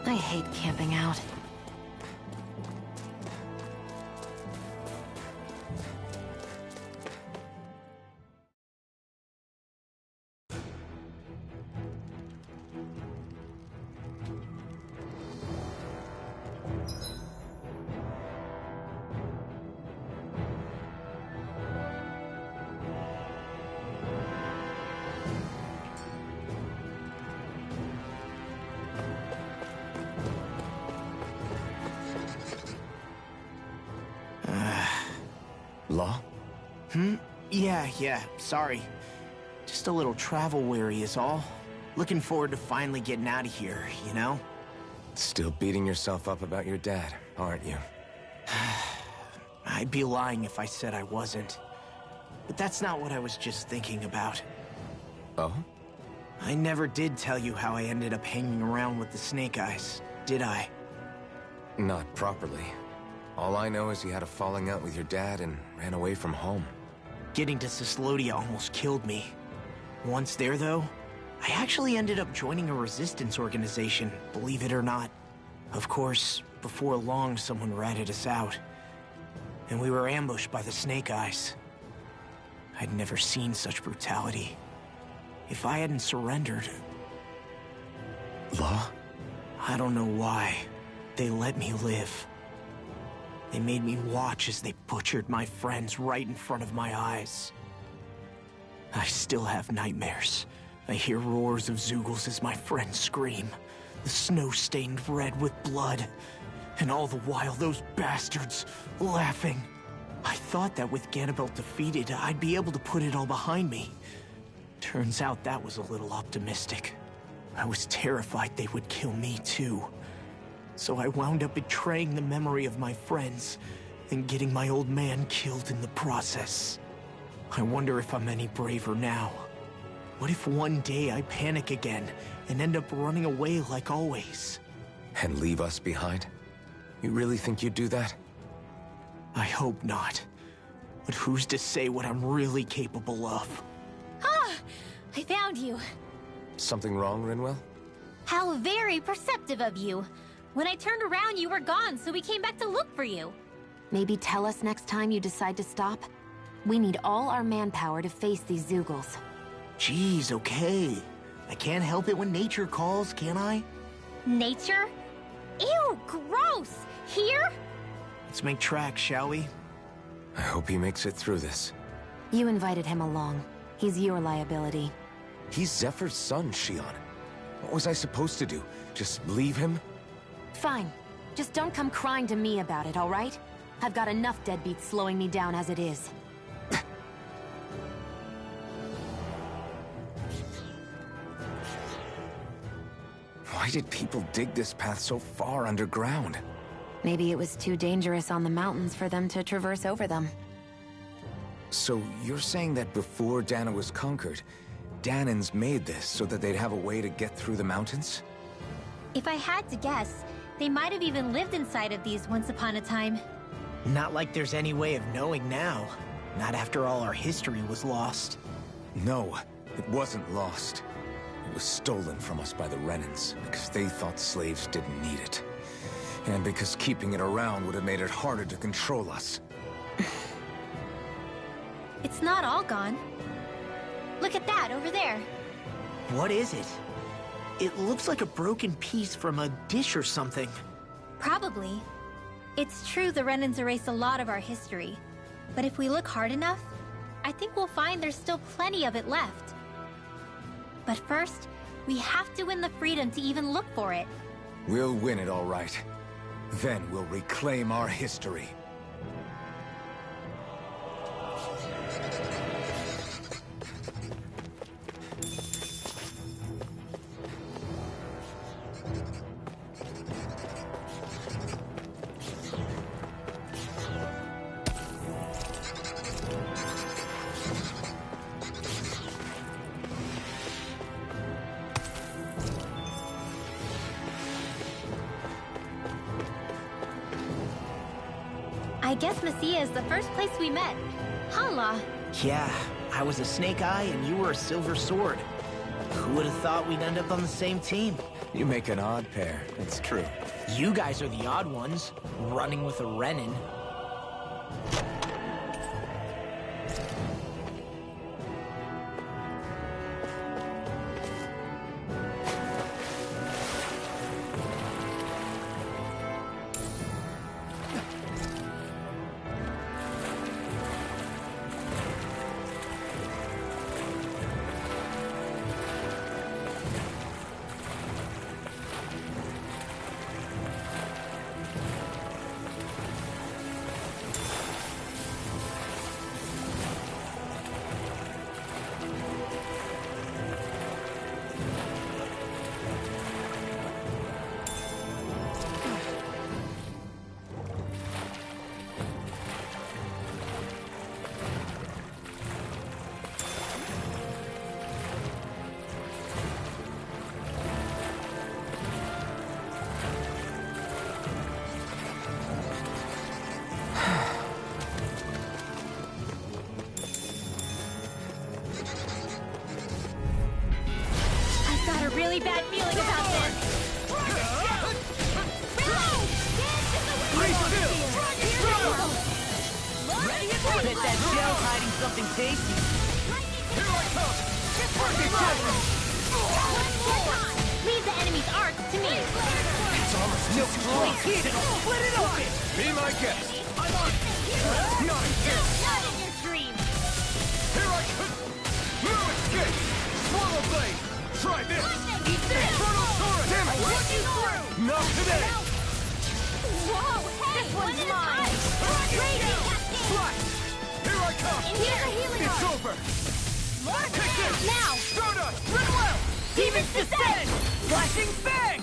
I hate camping out. Law? Yeah, sorry. Just a little travel weary is all. Looking forward to finally getting out of here, you know? Still beating yourself up about your dad, aren't you? I'd be lying if I said I wasn't. But that's not what I was just thinking about. Oh? I never did tell you how I ended up hanging around with the Snake Eyes, did I? Not properly. All I know is you had a falling out with your dad and ran away from home. Getting to Cislodia almost killed me. Once there, though, I actually ended up joining a resistance organization, believe it or not. Of course, before long, someone ratted us out. And we were ambushed by the Snake Eyes. I'd never seen such brutality. If I hadn't surrendered... Law? I don't know why. They let me live. They made me watch as they butchered my friends right in front of my eyes. I still have nightmares. I hear roars of Zeugles as my friends scream. The snow stained red with blood. And all the while, those bastards laughing. I thought that with Ganabelt defeated, I'd be able to put it all behind me. Turns out that was a little optimistic. I was terrified they would kill me too. So I wound up betraying the memory of my friends and getting my old man killed in the process. I wonder if I'm any braver now. What if one day I panic again and end up running away like always? And leave us behind? You really think you'd do that? I hope not. But who's to say what I'm really capable of? Ah! I found you. Something wrong, Rinwell? How very perceptive of you. When I turned around, you were gone, so we came back to look for you. Maybe tell us next time you decide to stop? We need all our manpower to face these Zeugles. Jeez, okay. I can't help it when nature calls, can I? Nature? Ew, gross! Here? Let's make tracks, shall we? I hope he makes it through this. You invited him along. He's your liability. He's Zephyr's son, Shion. What was I supposed to do? Just leave him? Fine. Just don't come crying to me about it, all right? I've got enough deadbeats slowing me down as it is. Why did people dig this path so far underground? Maybe it was too dangerous on the mountains for them to traverse over them. So you're saying that before Dana was conquered, Danans made this so that they'd have a way to get through the mountains? If I had to guess, they might have even lived inside of these once upon a time. Not like there's any way of knowing now. Not after all our history was lost. No, it wasn't lost. It was stolen from us by the Renans, because they thought slaves didn't need it. And because keeping it around would have made it harder to control us. It's not all gone. Look at that, over there. What is it? It looks like a broken piece from a dish or something. Probably. It's true the Renans erased a lot of our history. But if we look hard enough, I think we'll find there's still plenty of it left. But first, we have to win the freedom to even look for it. We'll win it all right. Then we'll reclaim our history. I guess Messia is the first place we met. Hala. Yeah, I was a Snake Eye and you were a Silver Sword. Who would have thought we'd end up on the same team? You make an odd pair, it's true. You guys are the odd ones, running with a Renin. Really bad feeling about this. Bet that shell's hiding something tasty. Here I come! Leave the enemy's arcs to me. It's almost No control heat, split it open! Be my guest. I'm on it! Not again. Not in your dreams. Here I come. No escape. Swallow blade. Try this. Eat this! Infernal torrent. Damn it. Run you through! Not today. Whoa, hey, This one's one mine. Raging Flash. Here I come. In here, healing It's arc. over. Take this. Now. Stardust. Run well! Demons descend! Flashing bang!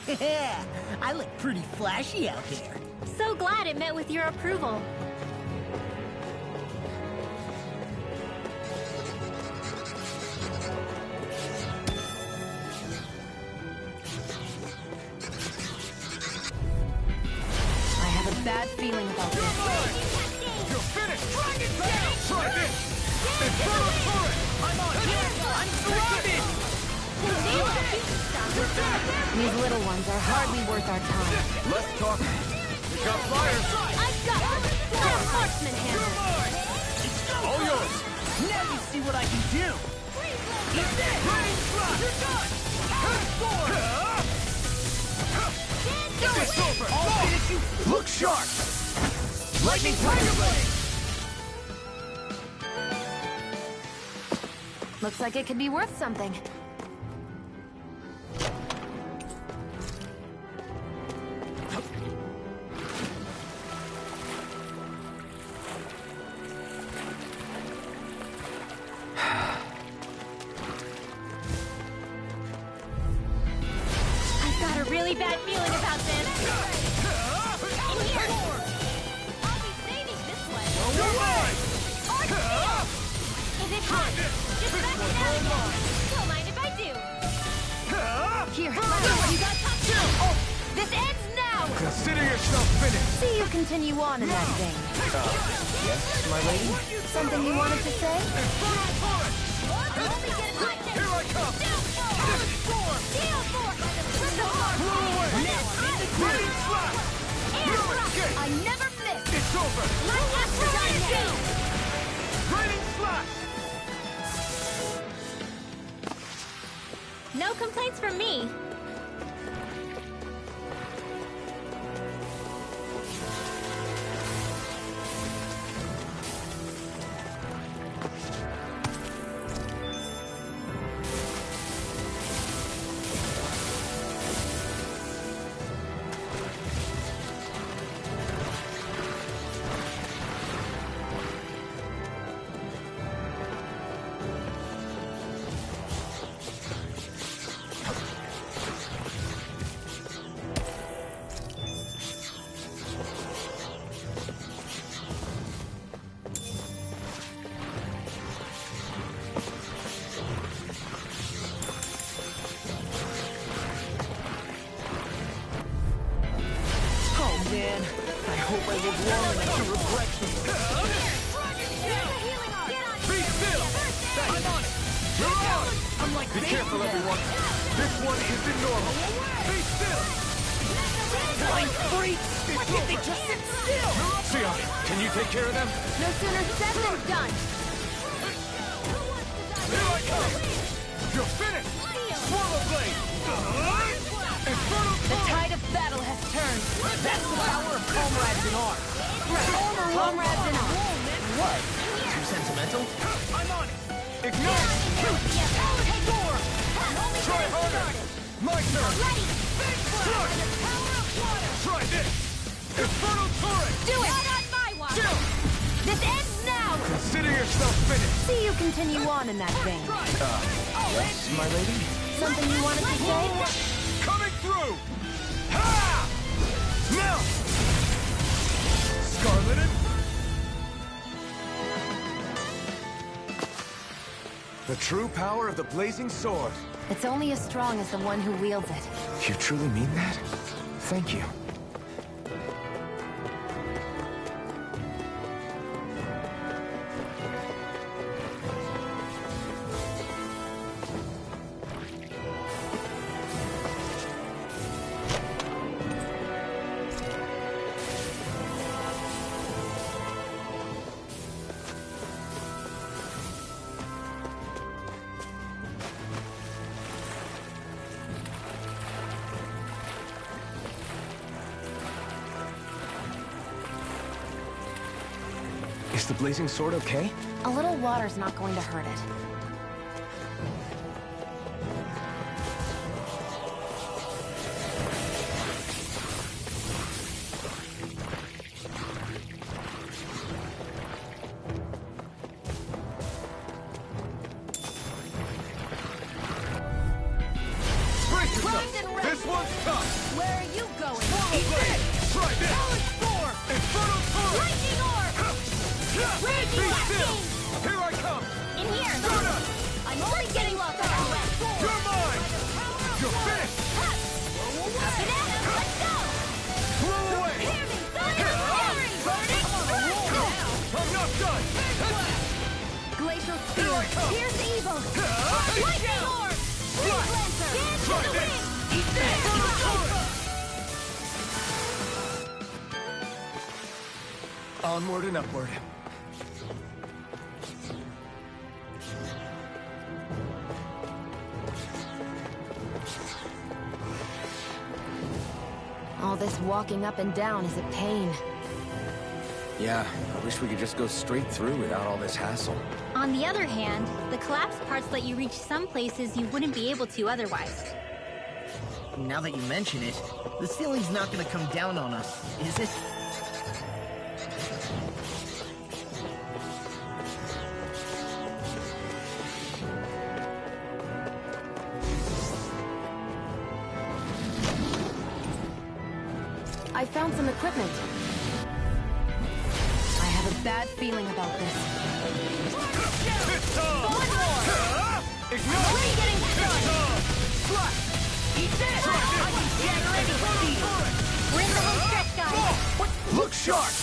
Yeah, I look pretty flashy out there. So glad it met with your approval. I have a bad feeling about this. You're finished. Dragon down. Try this. Infernal torrent. I'm on here! I'm surrounded! These little ones are hardly worth our time. Let's talk. We got fire. I've got reinforcement hammer. All yours. Now you see what I can do! Eat this! Rain slash. You're done! It's over. I'll finish you! Look sharp! Lightning Tiger Blade! Looks like it could be worth something. I've got a really bad feeling about this. In here. I'll be saving this one. Is it hot? Just back it down again. Don't mind if I do. Here, You got top two. Oh, this ends now. Consider yourself finished. see you continue on in that vein. Yes, my lady? Something you wanted to say? Infernal torrent. Only get it like this. Here I come. Steel force. Blow away. Rain slash. No escape. I never miss! It's over. Let's expedite now. Raining slash. No complaints from me. Man, I hope I live long enough to regret this. Be still. Be careful, everyone. This one isn't normal. Be still! Blind freaks! Why can't they just sit still? Sion, can you take care of them? No sooner said than done. Here I come! You're finished! Swallow blade! Infernal The torrent! tide of battle has turned. That's the power of comrades in arms. Comrades in arms. What? Too sentimental? I'm on it! Ignite! Try harder! My turn! Try this! Infernal torrent! Do it! Not on my watch! Chill! This ends now! Consider yourself finished! See you continue on in that vein. Yes, my lady? Something you wanted to say? Coming through! Ha! Now! Scarlet and... The true power of the blazing sword. It's only as strong as the one who wields it. You truly mean that? Thank you. Is the blazing sword okay? A little water's not going to hurt it. Brace yourself! This one's tough! Where are you going? Swallow blade! Try this! Infernal torrent! Lightning orb! Be still! Here I come! In here! Stardust! I'm only getting lost on our way! You're mine! You're finished! Let's go! Blow away! Hear me! I'm not done! Glacial Here spear! I come! Pierce evil! Lightning orb! Blood! Lancer! Dance Try to the this! wind! Eat this! Infernal torrent! Onward and upward. All this walking up and down is a pain. Yeah, I wish we could just go straight through without all this hassle. On the other hand, the collapsed parts let you reach some places you wouldn't be able to otherwise. Now that you mention it, the ceiling's not gonna come down on us, is it? I found some equipment. I have a bad feeling about this. It's on! One more! Ignite! Already getting started! Flush! Eat this! I can shatter any steel! We're in the home stretch, guys. Look sharp!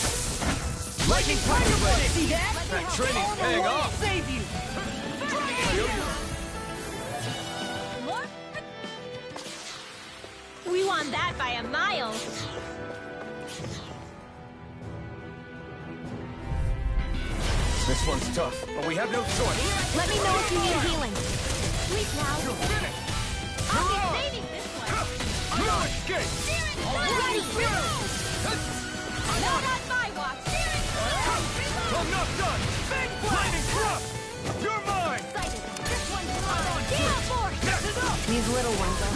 Lightning Tiger Blade! See that? That training's paying off! Save you! We won that by a mile. This one's tough, but we have no choice. Let me know if you need healing. Sleep now. You're finished! I'll You're on! be saving this one. No escape! Ready. Not on my watch. I'm not done! Lightning thrust! You're mine! This one's mine. Gale force. These little ones are...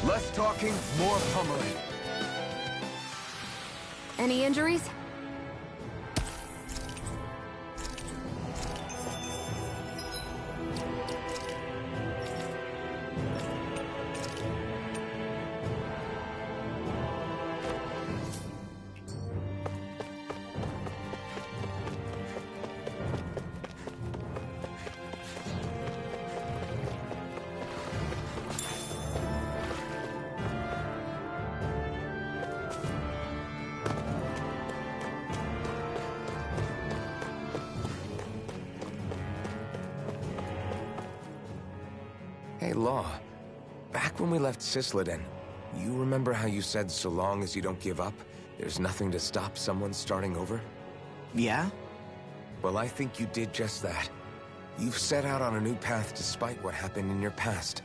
Less talking, more pummeling. Any injuries? Hey, Law. Back when we left Cisleden, you remember how you said so long as you don't give up, there's nothing to stop someone starting over? Yeah? Well, I think you did just that. You've set out on a new path despite what happened in your past.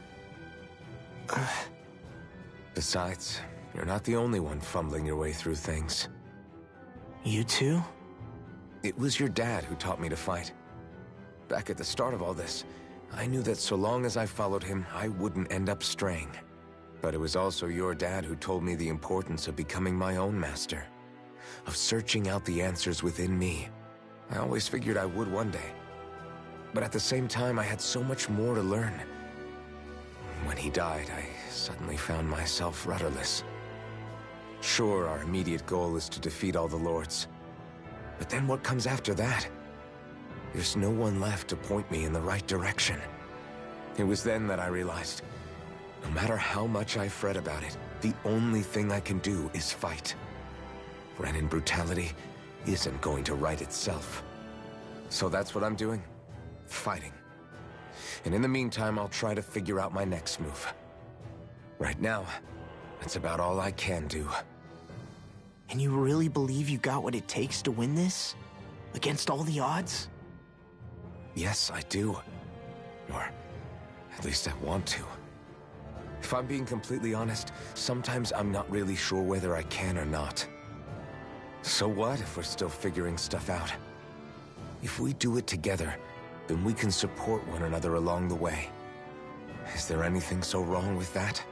Besides, you're not the only one fumbling your way through things. You too? It was your dad who taught me to fight. Back at the start of all this, I knew that so long as I followed him, I wouldn't end up straying. But it was also your dad who told me the importance of becoming my own master, of searching out the answers within me. I always figured I would one day. But at the same time, I had so much more to learn. When he died, I suddenly found myself rudderless. Sure, our immediate goal is to defeat all the lords. But then what comes after that? There's no one left to point me in the right direction. It was then that I realized, no matter how much I fret about it, the only thing I can do is fight. Renin brutality isn't going to right itself. So that's what I'm doing. Fighting. And in the meantime, I'll try to figure out my next move. Right now, that's about all I can do. And you really believe you got what it takes to win this? Against all the odds? Yes, I do. Or at least I want to. If I'm being completely honest, sometimes I'm not really sure whether I can or not. So what if we're still figuring stuff out? If we do it together, then we can support one another along the way. Is there anything so wrong with that?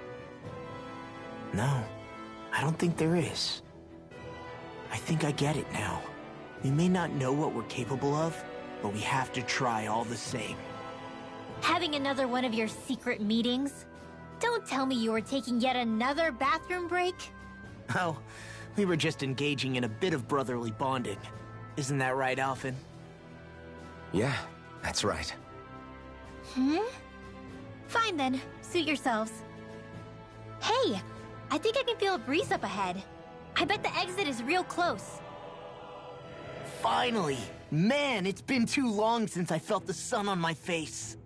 No, I don't think there is. I think I get it now. We may not know what we're capable of, but we have to try all the same. Having another one of your secret meetings? Don't tell me you were taking yet another bathroom break? Oh, we were just engaging in a bit of brotherly bonding. Isn't that right, Alphen? Yeah, that's right. Fine then, suit yourselves. Hey, I think I can feel a breeze up ahead. I bet the exit is real close. Finally! Man, it's been too long since I felt the sun on my face.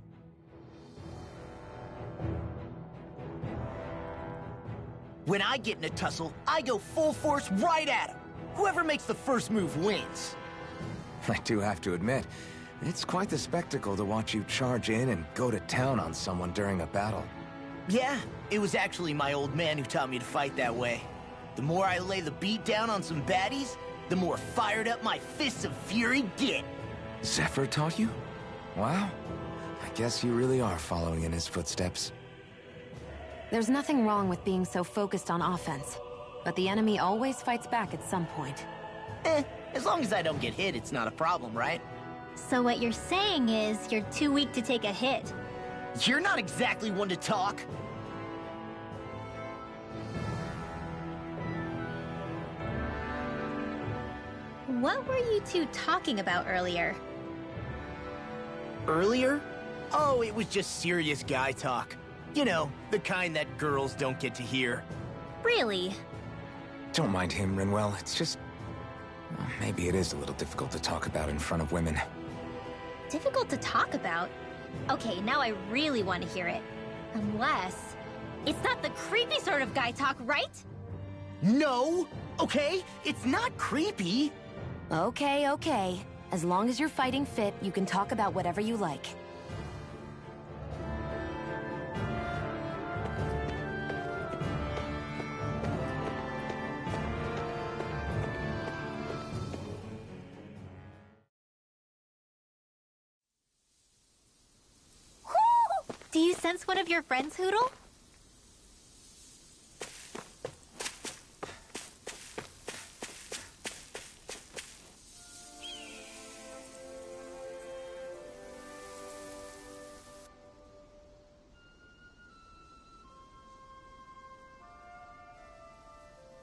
When I get in a tussle, I go full force right at him. Whoever makes the first move wins. I do have to admit, it's quite the spectacle to watch you charge in and go to town on someone during a battle. Yeah, it was actually my old man who taught me to fight that way. The more I lay the beat down on some baddies, the more fired up my fists of fury get. Zephyr taught you? Wow. I guess you really are following in his footsteps. There's nothing wrong with being so focused on offense, but the enemy always fights back at some point. As long as I don't get hit, it's not a problem, right? So what you're saying is you're too weak to take a hit. You're not exactly one to talk. What were you two talking about earlier? Earlier? Oh, it was just serious guy talk. You know, the kind that girls don't get to hear. Really? Don't mind him, Rinwell. It's just... well, maybe it is a little difficult to talk about in front of women. Difficult to talk about? Okay, now I really want to hear it. Unless... it's not the creepy sort of guy talk, right? No! Okay, it's not creepy. Okay, okay. As long as you're fighting fit, you can talk about whatever you like. Do you sense one of your friends, Hootle?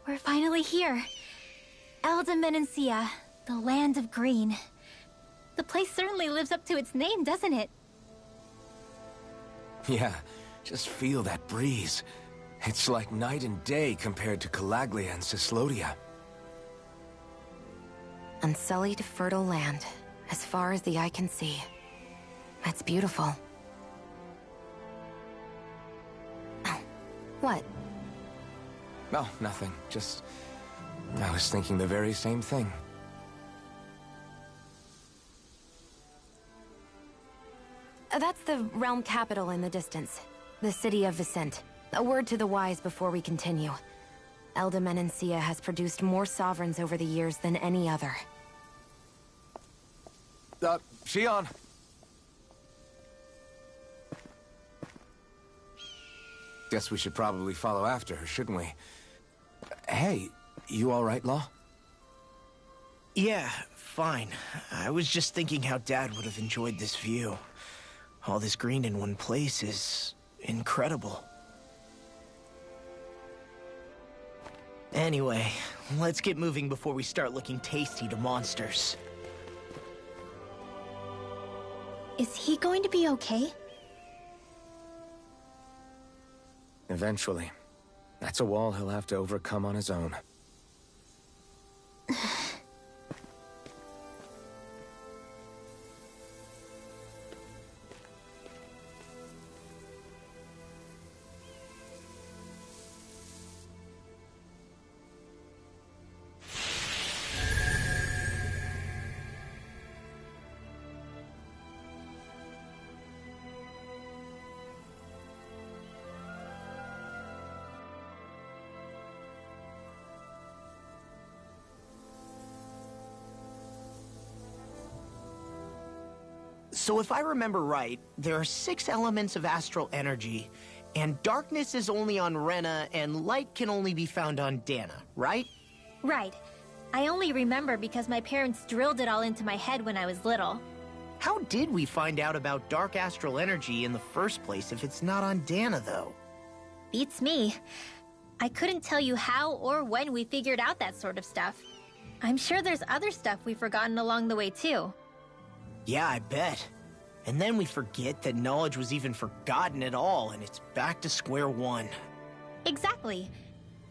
We're finally here. Elda Menancia, the land of green. The place certainly lives up to its name, doesn't it? Yeah, just feel that breeze. It's like night and day compared to Calaglia and Cyslodia. Unsullied, fertile land, as far as the eye can see. That's beautiful. What? Oh, nothing. Just... I was thinking the very same thing. That's the realm capital in the distance. The city of Vicent. A word to the wise before we continue. Elda Menancia has produced more sovereigns over the years than any other. Shion! Guess we should probably follow after her, shouldn't we? Hey, you alright, Law? Yeah, fine. I was just thinking how Dad would have enjoyed this view. All this green in one place is incredible. Anyway, let's get moving before we start looking tasty to monsters. Is he going to be okay? Eventually. That's a wall he'll have to overcome on his own. So if I remember right, there are 6 elements of astral energy, and darkness is only on Rena, and light can only be found on Dana, right? Right. I only remember because my parents drilled it all into my head when I was little. How did we find out about dark astral energy in the first place if it's not on Dana, though? Beats me. I couldn't tell you how or when we figured out that sort of stuff. I'm sure there's other stuff we've forgotten along the way, too. Yeah, I bet. And then we forget that knowledge was even forgotten at all, and it's back to square one. Exactly.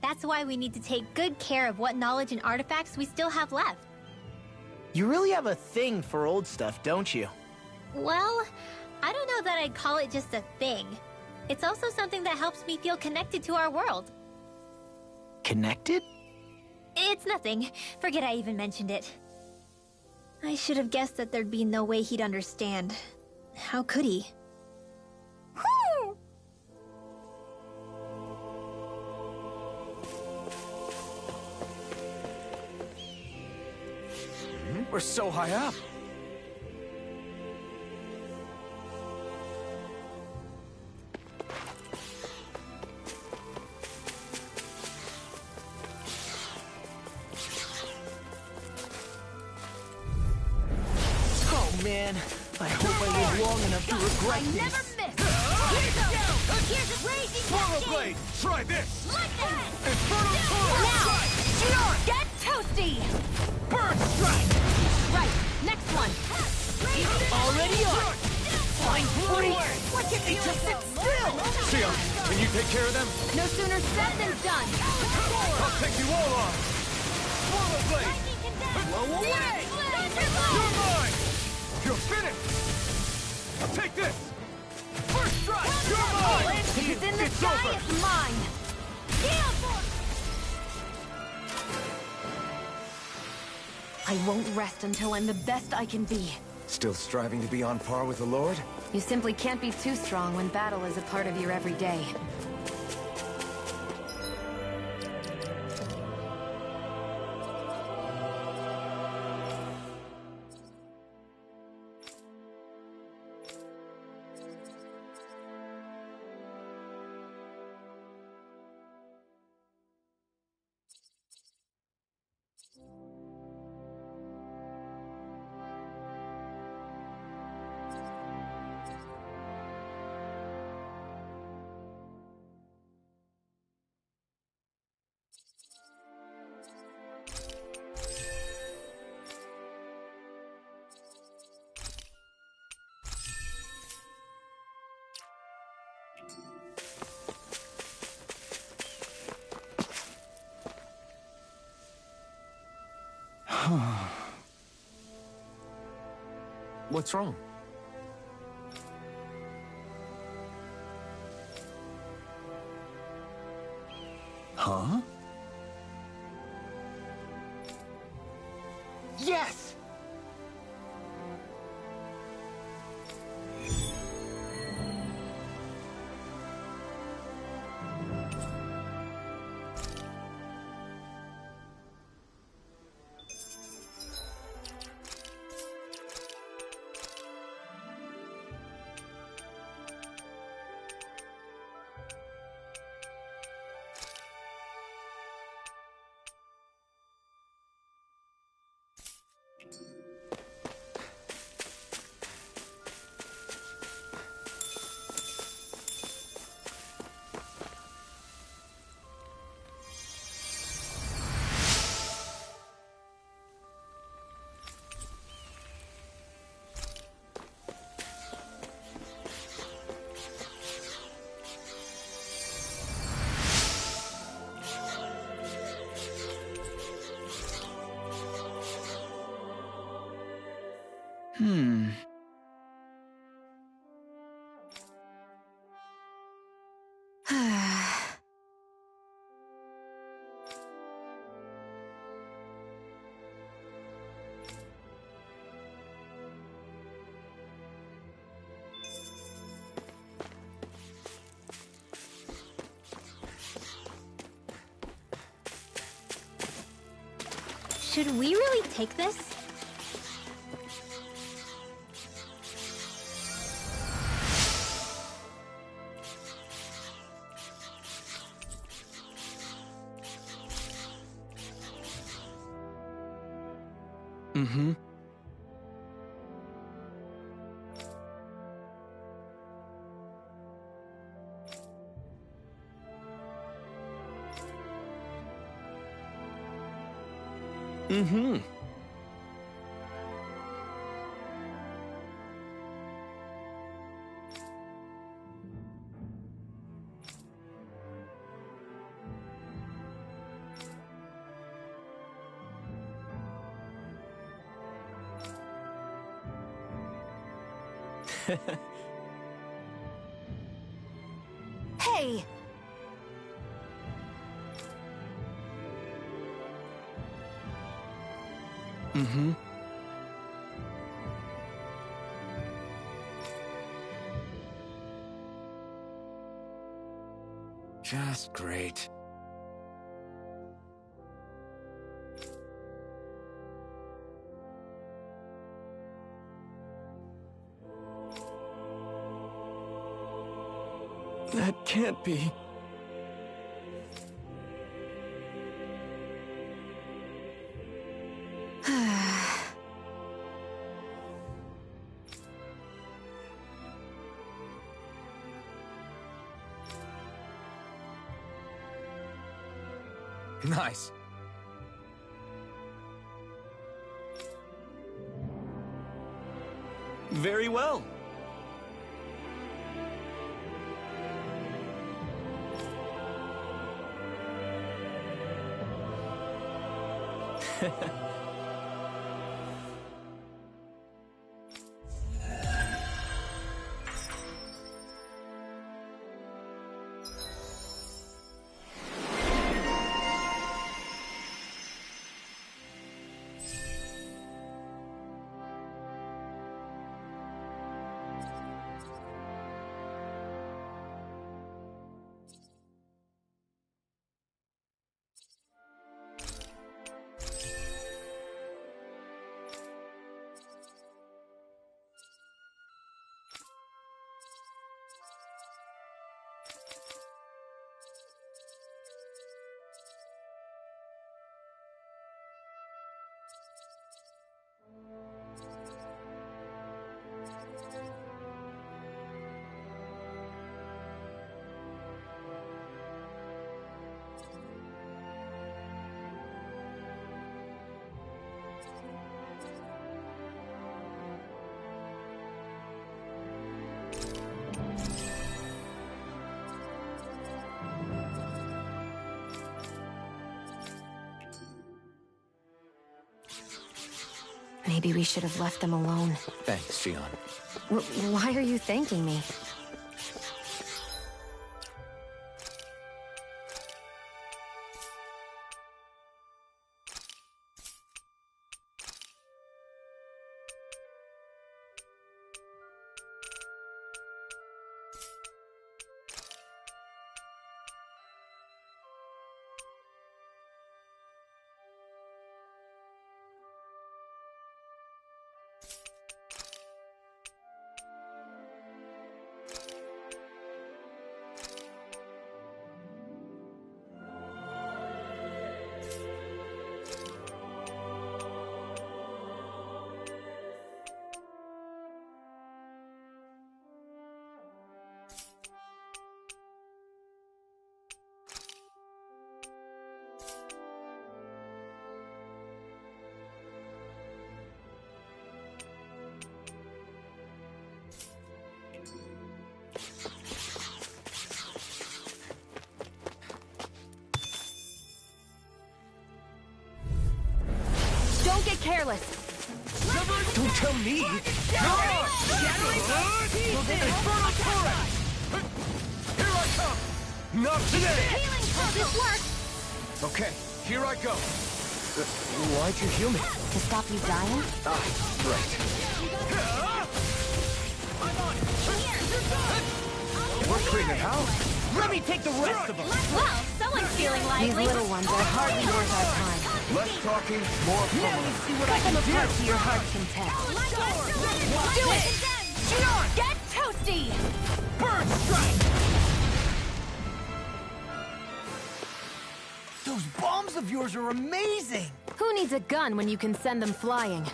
That's why we need to take good care of what knowledge and artifacts we still have left. You really have a thing for old stuff, don't you? Well, I don't know that I'd call it just a thing. It's also something that helps me feel connected to our world. Connected? It's nothing. Forget I even mentioned it. I should have guessed that there'd be no way he'd understand. How could he? We're so high up! Oh man, I hope I live long enough to regret this. Never miss! Here's a raging Portal Blade! Try this! Lightning! Infernal Torrent! Now! Get toasty! Burn Strike! Right, next one! Already on! Flying free! It just sits still! Sion, can you take care of them? No sooner said than done! I'll take you all on! Portal Blade! Blow away! You're mine! You're finished! I'll take this! First strike! You're mine! If it's in the It's sky, over. it's mine! I won't rest until I'm the best I can be. Still striving to be on par with the Lord? You simply can't be too strong when battle is a part of your everyday. What's wrong? Huh? Yes! Should we really take this? Mm-hmm. Mm-hmm. Hey! Mm-hmm. Just great. That can't be. Nice. Very well. Maybe we should have left them alone. Thanks, Shion. Why are you thanking me? Don't get careless. Don't tell me! Infernal turret! Here I come! Not today! Will this work? Okay, here I go. Why'd you heal me? To stop you dying? Ah, right. We're cleaning house. Let me take the rest of us! Well, someone's feeling These lively. little ones are hardly worth our time. Less talking, more pummeling. See what I can do to your heart's content. Do it! Get toasty! Bird strike! Those bombs of yours are amazing! Who needs a gun when you can send them flying?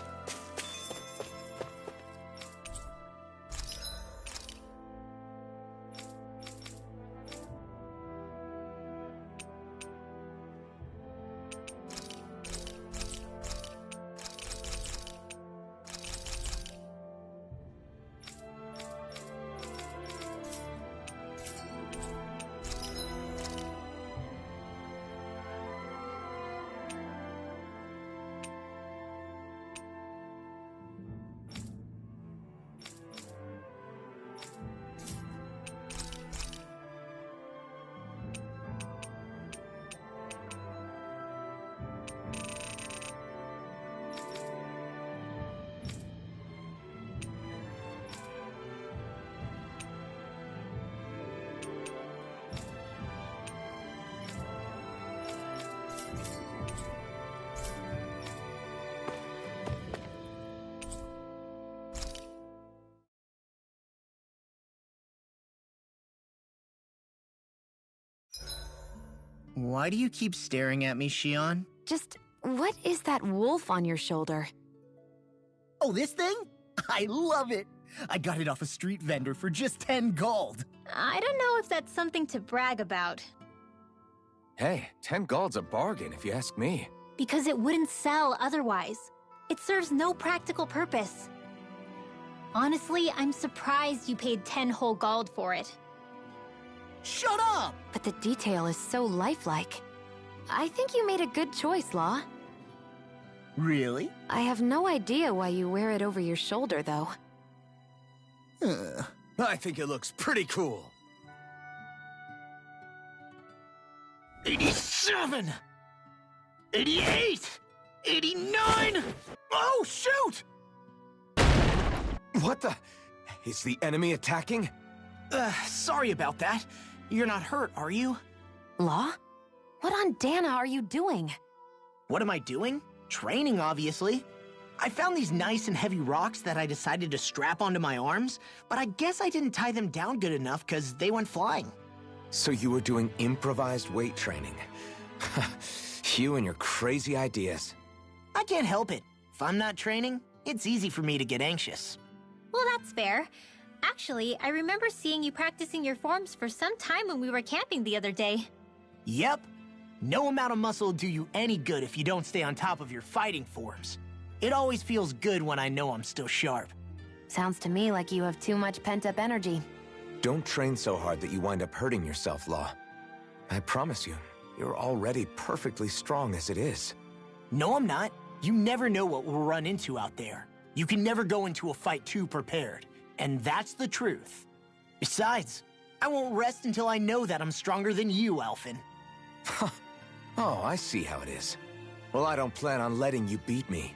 Why do you keep staring at me, Shion? Just, what is that wolf on your shoulder? Oh, this thing? I love it! I got it off a street vendor for just 10 gold. I don't know if that's something to brag about. Hey, 10 gold's a bargain if you ask me. Because it wouldn't sell otherwise. It serves no practical purpose. Honestly, I'm surprised you paid 10 whole gold for it. Shut up! But the detail is so lifelike. I think you made a good choice, Law. Really? I have no idea why you wear it over your shoulder, though. I think it looks pretty cool. 87! 88! 89! Oh, shoot! What the? Is the enemy attacking? Sorry about that. You're not hurt, are you? Law? What on Dana are you doing? What am I doing? Training, obviously. I found these nice and heavy rocks that I decided to strap onto my arms, but I guess I didn't tie them down good enough because they went flying. So you were doing improvised weight training. You and your crazy ideas. I can't help it. If I'm not training, it's easy for me to get anxious. Well, that's fair. Actually, I remember seeing you practicing your forms for some time when we were camping the other day. Yep. No amount of muscle will do you any good if you don't stay on top of your fighting forms. It always feels good when I know I'm still sharp. Sounds to me like you have too much pent-up energy. Don't train so hard that you wind up hurting yourself, Law. I promise you, you're already perfectly strong as it is. No, I'm not. You never know what we'll run into out there. You can never go into a fight too prepared. And that's the truth. Besides, I won't rest until I know that I'm stronger than you, Alphen. Oh, I see how it is. Well, I don't plan on letting you beat me.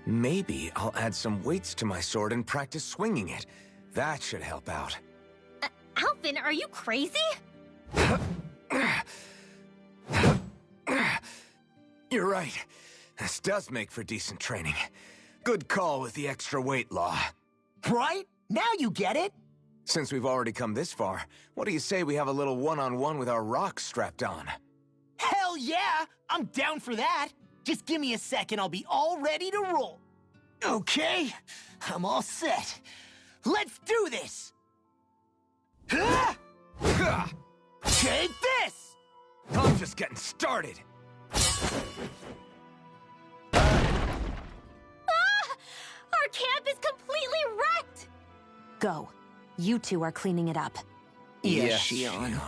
Maybe I'll add some weights to my sword and practice swinging it. That should help out. Alphen, are you crazy? You're right. This does make for decent training. Good call with the extra weight, Law. Right? Now you get it? Since we've already come this far, what do you say we have a little one-on-one with our rocks strapped on? Hell yeah! I'm down for that! Just give me a second, I'll be all ready to roll. Okay, I'm all set. Let's do this! Take this! I'm just getting started. Our camp is completely wrecked! Go. You two are cleaning it up. Yes, Shion.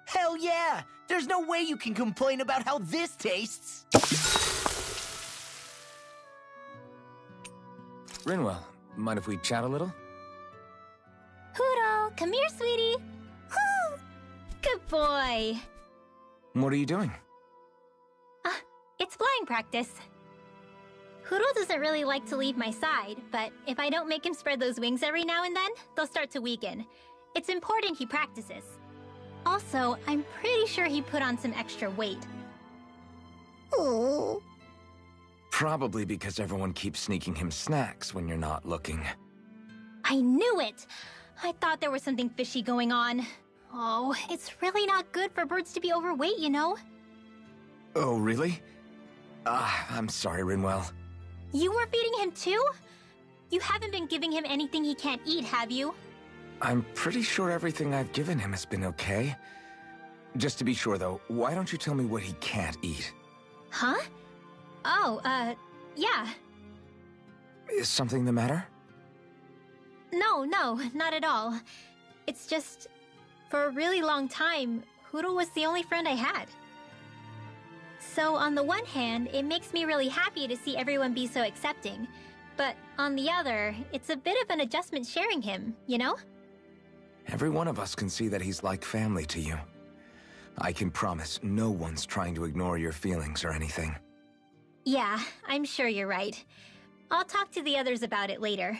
Hell yeah! There's no way you can complain about how this tastes! Rinwell, mind if we chat a little? Poodle, come here, sweetie. Woo! Good boy. What are you doing? It's flying practice. Poodle doesn't really like to leave my side, but if I don't make him spread those wings every now and then, they'll start to weaken. It's important he practices. Also, I'm pretty sure he put on some extra weight. Oh. Probably because everyone keeps sneaking him snacks when you're not looking. I knew it! I thought there was something fishy going on. Oh, it's really not good for birds to be overweight, you know? Oh, really? I'm sorry, Rinwell. You were feeding him too? You haven't been giving him anything he can't eat, have you? I'm pretty sure everything I've given him has been okay. Just to be sure, though, why don't you tell me what he can't eat? Huh? Oh, yeah. Is something the matter? No, not at all. It's just, for a really long time, Poodle was the only friend I had. So on the one hand, it makes me really happy to see everyone be so accepting. But on the other, it's a bit of an adjustment sharing him, you know? Every one of us can see that he's like family to you. I can promise no one's trying to ignore your feelings or anything. Yeah, I'm sure you're right. I'll talk to the others about it later.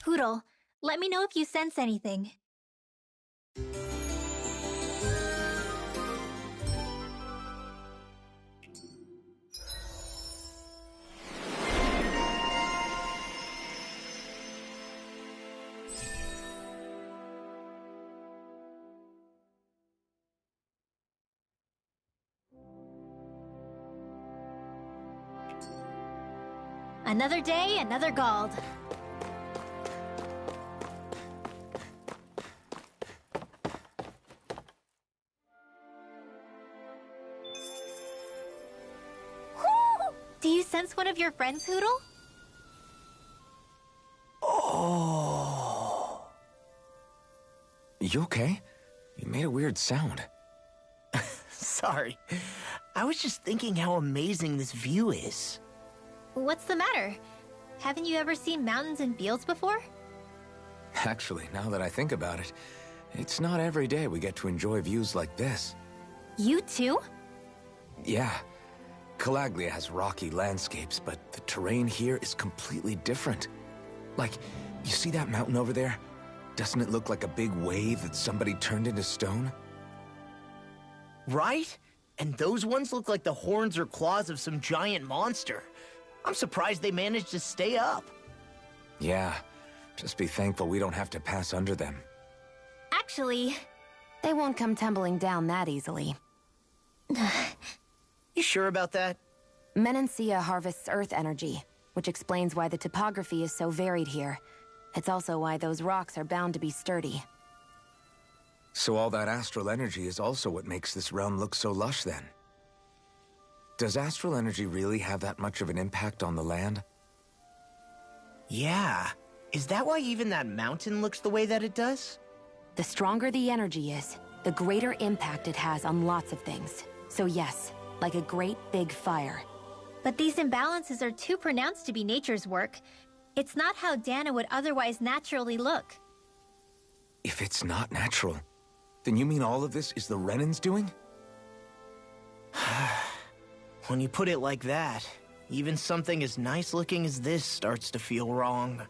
Poodle, let me know if you sense anything. Another day, another Gald. Do you sense one of your friends, Hoodle? Oh. You okay? You made a weird sound. Sorry. I was just thinking how amazing this view is. What's the matter? Haven't you ever seen mountains and fields before? Actually, now that I think about it, it's not every day we get to enjoy views like this. You too? Yeah. Calaglia has rocky landscapes, but the terrain here is completely different. Like, you see that mountain over there? Doesn't it look like a big wave that somebody turned into stone? Right? And those ones look like the horns or claws of some giant monster. I'm surprised they managed to stay up. Yeah. Just be thankful we don't have to pass under them. Actually, They won't come tumbling down that easily. You sure about that? Menancia harvests earth energy, which explains why the topography is so varied here. It's also why those rocks are bound to be sturdy. So all that astral energy is also what makes this realm look so lush then? Does astral energy really have that much of an impact on the land? Yeah. Is that why even that mountain looks the way that it does? The stronger the energy is, the greater impact it has on lots of things. So yes, like a great big fire. but these imbalances are too pronounced to be nature's work. It's not how Dana would otherwise naturally look. If it's not natural, then you mean all of this is the Renans doing? When you put it like that, even something as nice looking as this starts to feel wrong.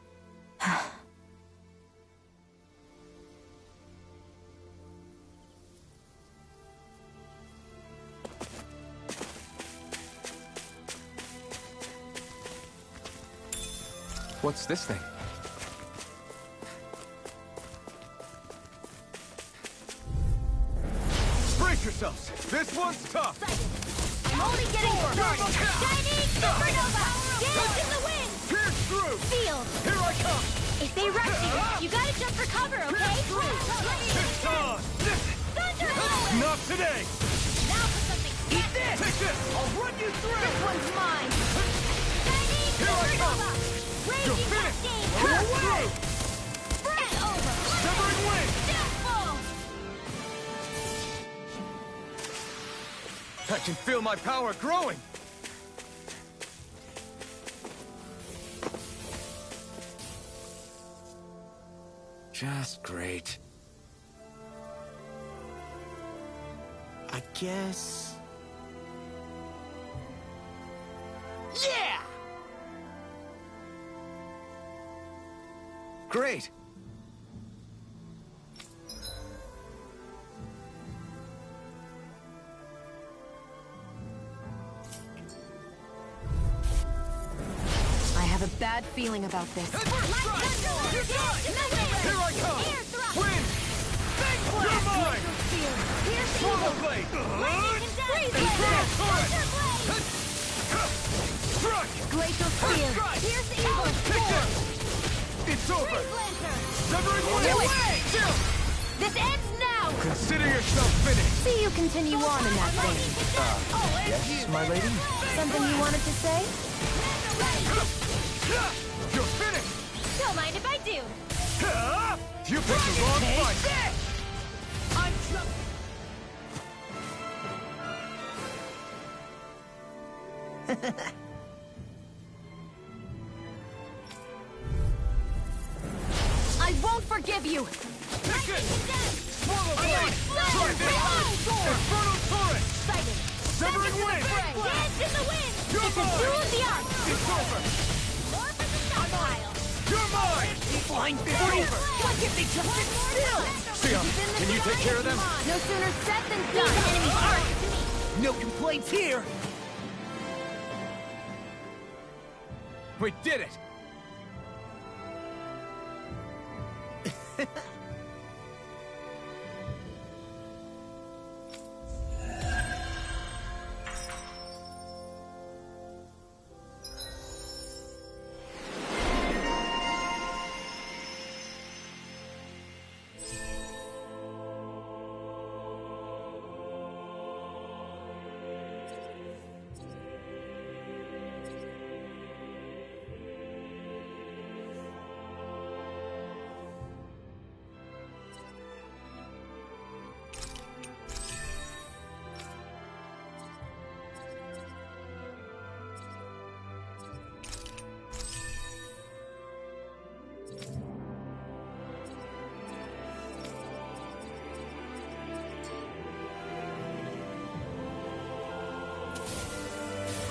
What's this thing? Brace yourselves! This one's tough! I'm only getting started! Shining Supernova! Gales in the wind! Pierce through! Field! Here I come! If they rush you, you gotta jump for cover, okay? It's on! Thunder! Not today! Now for something Eat this! Take this! I'll run you through! This one's mine! Chinese Here I come! You're Raging finished! Cascade! Go away! It's over! Severing wing! Deathfall! I can feel my power growing! Just great. I guess... Yeah! Great! I have a bad feeling about this. Here I come! Win! You're mine! Swallow blade! Infernal turret! Strike! Glacial Spear! Here's the evil Take this! It's over! Severing wing! Still! This ends now! Consider yourself finished! See you continue on in that vein. Yes, my lady? Something you wanted to say? You're finished! Don't mind if I do. You picked the wrong fight! I'm just... I won't forgive you! Take it! Swallow blade! Try this! Infernal turret! Severing wing! Dance in the wind! You're It's a mine! duel of the arts! It's over! More for the stockpile! You're mine! Blind It's over! What if they just sit still? Sion, can you take care of them? No sooner said than These done! enemies aren't to me! No complaints here. We did it!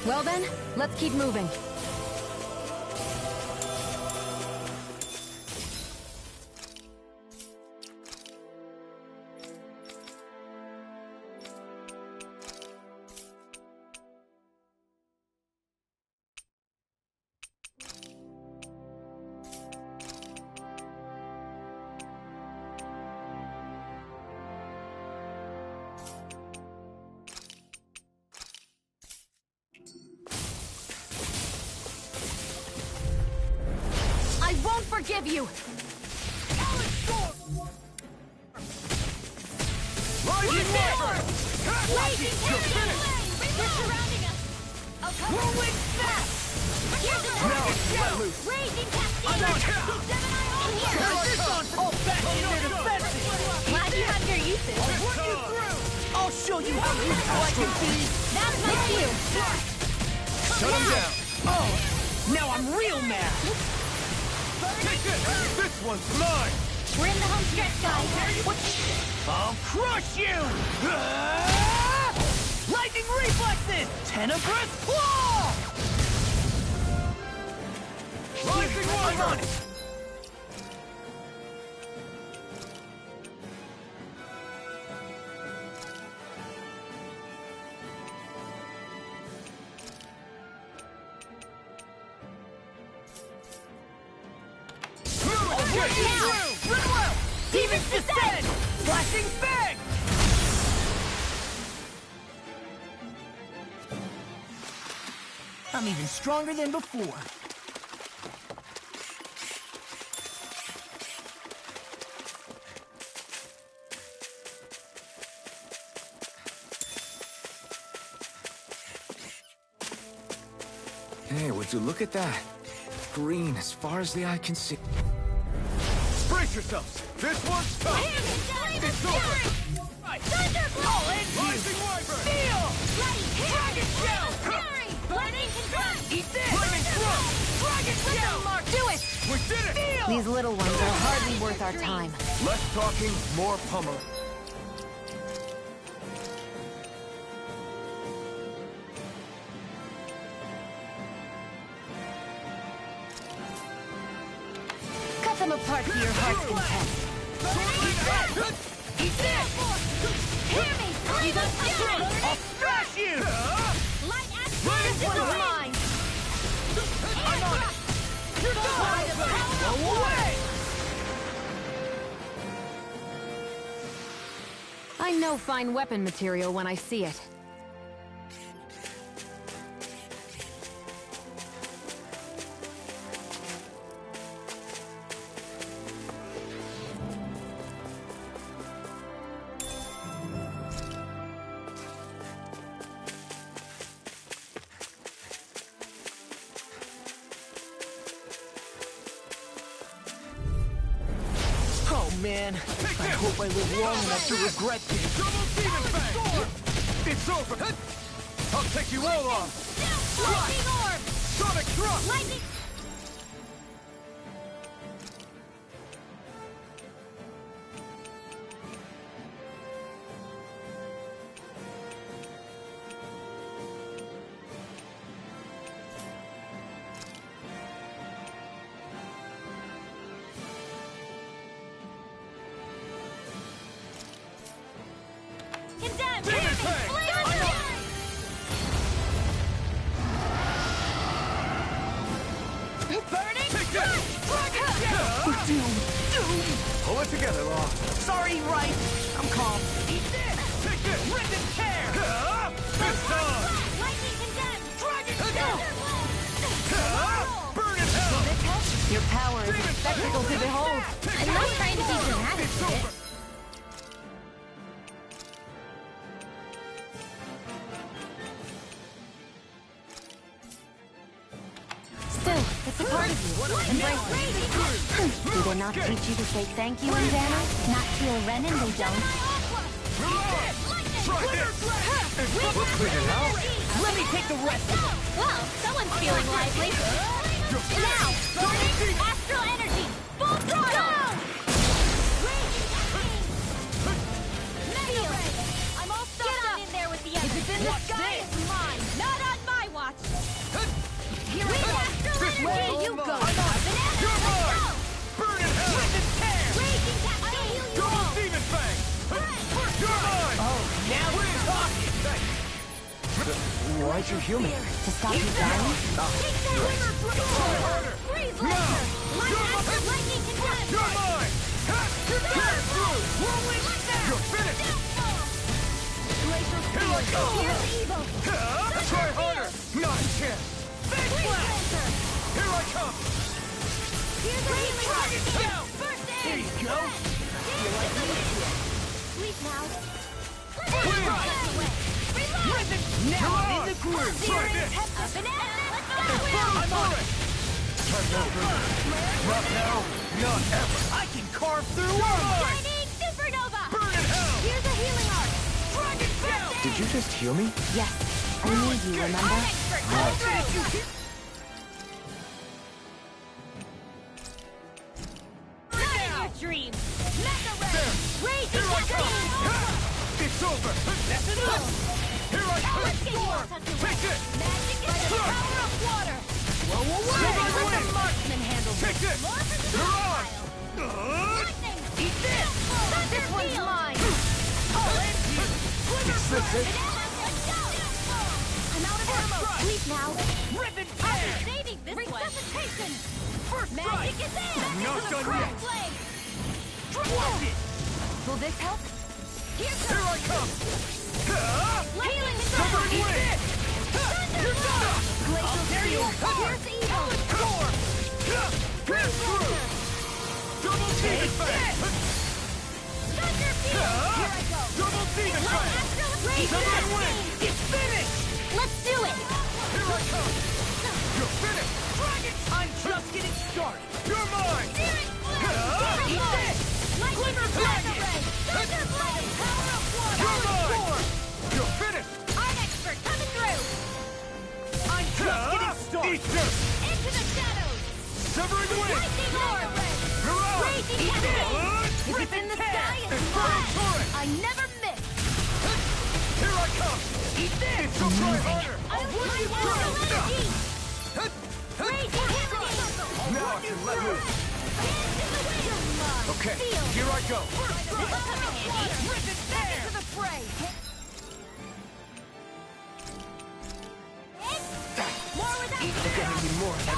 Well then, let's keep moving. Forgive you! Rising Water! Blazing You're finished! They're surrounding us! I'll cover Whirlwind fast! Here's the Now, target! let loose! Raging Cascade! I'm on Keep top! them and I on here! Turn this on! All back in their defenses! Glad you have your uses. I'll run you through! I'll show you how useful I can be! That's my cue! Shut him down! Oh! Now I'm real mad! Take this! This one's mine! We're in the home stretch, guys. I'll crush you! Ah! Lightning reflexes! Tenebrous claw! Rising I'm on Water! it! Demons descend! Flashing fang! I'm even stronger than before. Hey, would you look at that? Green as far as the eye can see. Brace yourselves! This one's tough! It's over! Thunderblow! I'll end you! Rising Wyvern! Steel! Bloody Dragon Shell! Fury! Burning Confront! Eat this! Flaming Thrust! Dragon Shell! Mark! Do it! We did it! Steel! These little ones are hardly worth our time. Less talking, more pummeling. Cut them apart for your heart's content. Eat this! Hear me! Breathe up fury! I'll smash you! Light action! This one's mine! I'm on it! You're done! Go away! I know fine weapon material when I see it. Oh man, I hope I live long enough to regret this. Double Demon Fang! It's over! I'll take you all on! Lightning Orb! Sonic Thrust! Lightning... Condemn! Demon Fang! Burning Take this! Pull it together, Law. Sorry, right. I'm calm. Eat this! Take this! Rip and tear! This time! Lightning condemn! Dragon Shell! Burn in hell! Your power is a spectacle to behold. I'm not trying to be dramatic. It's over! Still, it's a part of you. Embrace it. Do they not teach you to say thank you, Indiana? Not to a Renin, they don't. Try this! Let me take the rest of it. Well, someone's feeling lively. Now, burning astral energy! Full throttle! Meteor! I'm all stuck in there with the others. it's in the sky, it's mine! Not on my watch! Here we go! Astral This energy! way! You go! You're You're mine! Burn in hell! Raging cascade! Double Demon Fang! You're mine! Oh, now we're talking. Why'd you heal me? To stop you dying? Freeze laser! Light astral lightning condemn! You're mine! You're through! You're finished! Here I go! Here's evil! Try harder! Not a chance! Big blast! Here I come! Here's a healing Dragon heart! Shell! First aid! There you go. Sleep now. Rip it now in the groove. Try this! I'm on it! Time now, not now, not ever! I can carve through You're mine! Shining supernova! Burn in hell! Here's a healing heart! Dragon Shell! Did you just heal me? Yes. I need you, remember? Go through! Not in your dreams! Mega Ray! Raging cascade! It's over! That's enough. Here I come! Take it! Magic is the power of water! Blow away. Let the marksman handle Take this! You're on! lightning! Eat this. This one's mine! Is this it? I'm out of ammo! Sleep now! Rip and I'll tear. be saving this Resuscitation! First Magic strike. is in! I'm not This is a done crack yet. blade! Watch it. Will this help? Here Here I come! Healing Covered Eat way! this! You're done! Glacial tear you Steel! apart. Here's evil! Get through! Double Demon Fang! Thunder Field! Here I go! Double Demon Fang! Astral Rage Somebody win! Cascade! It's finished. Let's do it! Here I come! You're Severing wind! Lightning orb! Mirage! Raging cascade! If it's in the sky, it's Inferno flat! turret! I never miss! Here I come! Eat this! She'll try harder! I'll put you through! Energy! Raging cascade! Now I can let loose. Dance in the wind! Okay, Feel. here I go. This will come in handy! Rip it there! To the fray! More without You're gonna need more of that.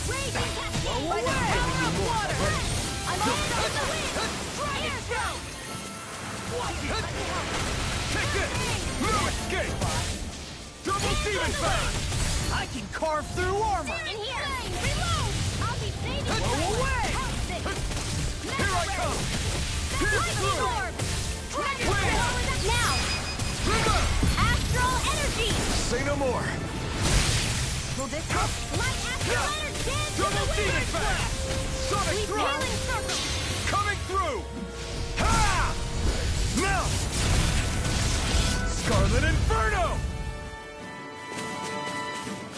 Raging cascade! By the power of water! I'm on the wind! Air throw! Take this! No escape! Double demon fang! I can carve through armor! In here! Reload! I'll be saving you! Blow away! Help this! Here I come! Pierce Lightning through! orb! Dragon Wait. throw! Now! Trigger! Astral energy! Say no more. Will this help? Light astral energy! Dance Double in the demon wind! fang! Sonic Sweep throw! healing circle! Coming through! Ha! Now! Scarlet Inferno!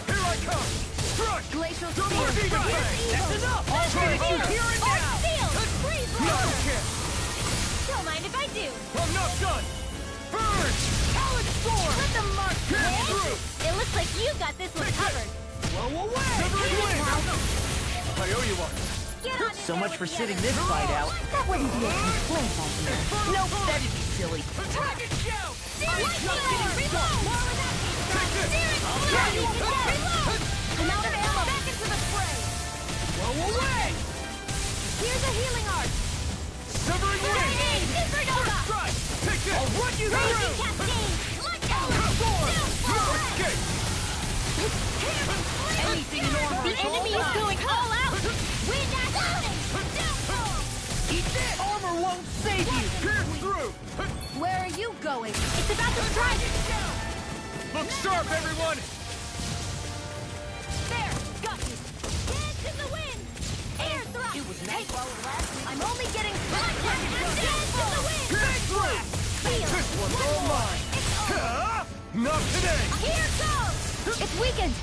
Here I come! Strike! Glacial Double spear! demon fang! That's enough! I'll try to shoot here and now! Steel! Freeze No roller! chance! Don't mind if I do! I'm not done! Burn! Talent Storm! Let the mark Pierce hit! through! It looks like you got this one covered! Blow away! Severing wind! I owe you one. Get on in So there much with for the sitting others. this fight out. That wouldn't be a complaint, I hear. Nope, that'd be silly. Dragon Shout! Lightning orb! Reload! More without me! Take this! Steering! Reload! I'm out of ammo! Back into the fray! Blow away! Here's a healing art! Severing wind! Lightning! Supernova! Strike! Take this! I'll run you Raging through! cascade! Let go! Storm! Down, No fly! escape! Anything in armor The is all enemy is mine. going all out! Wind actioning! Downfall! Eat this! Armor won't save you! Pierce through! Where are you going? It's about to strike! Look sharp, everyone! There! Got you! Dance in the wind! Air thrust! It was nice while it lasted. I'm only getting started! Dance in the wind! Pierce through! Feel! This one's all mine! It's over! Ah! Not today! Here goes! It's weakened!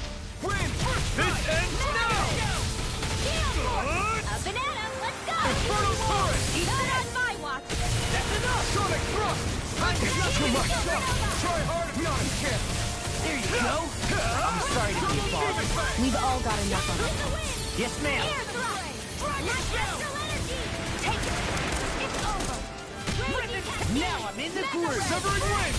Win! This ends now! A banana! Let's go! Inferno turret! Not on my watch! That's enough! Sonic thrust! It's not too much! Try harder! Not a chance! There you go. I'm sorry to be a bother. We've all got enough of it. Yes, ma'am. Air thrust! Astral energy! Take it! It's over! Raging cascade! Now I'm in the groove. Severing wind!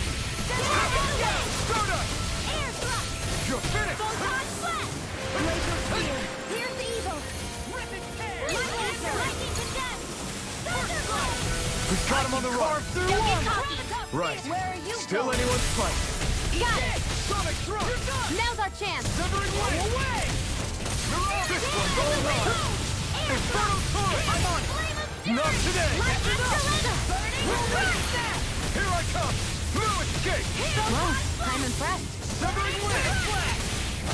Soda! Air thrust! You're finished! Photon flash! Laser spear! Here's evil! Rip and tear! Lightning to death! Thunderbolt! We've got him on the run! Through Don't get armor. cocky! Right. Where are you Still going? anyone's fight. Got it! Sonic thrust! Now's our chance! Severing wind! Away! This one's all mine! Inferno turret! I'm on it! Not today! Here I come! No escape! Whoa, I'm impressed. Severing wind!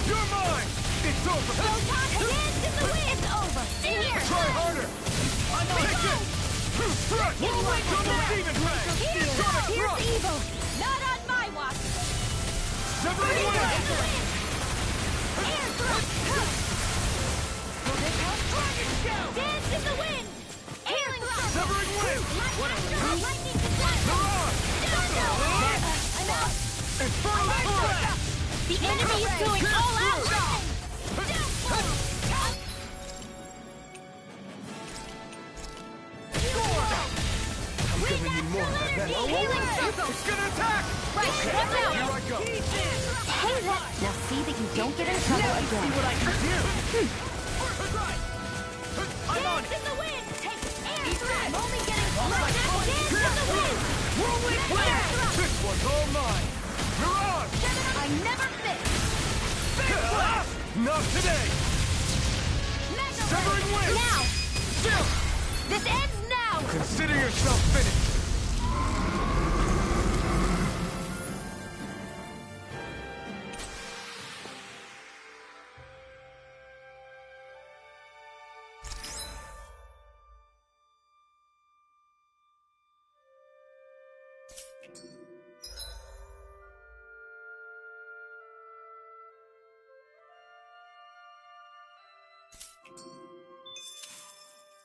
You're mine! It's over! It's over! In here! Try harder! Take it! Strike! Double demon fang! Sonic Here's thrust! evil! Not on my watch! Severing wind! Air thrust! Dragon shout! Dance in the wind! Air thrust! Severing wind! Lightning to death! Mirage! I'm out! Inferno turret! The enemy is going all out! I'm gonna need more of that. Healing circle! It's gonna attack! Right, watch out! Here I go! Hey, now see that you don't get in trouble See again. what I can do. I'm on Dance it! in the wind! Take air thrust! I'm only getting close! Dance in the wind! Whirling flare! This one's all mine! Mirage! I never miss! Not today! Severing wind! Now! Still! This ends now! Consider yourself finished!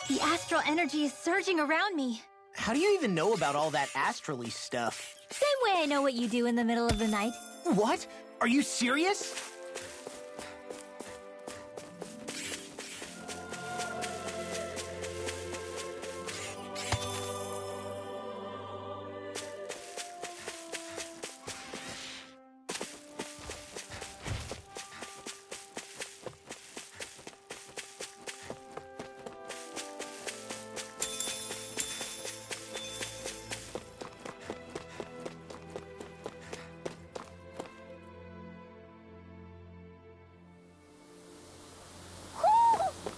The astral energy is surging around me. How do you even know about all that astrally stuff? Same way I know what you do in the middle of the night. What? Are you serious?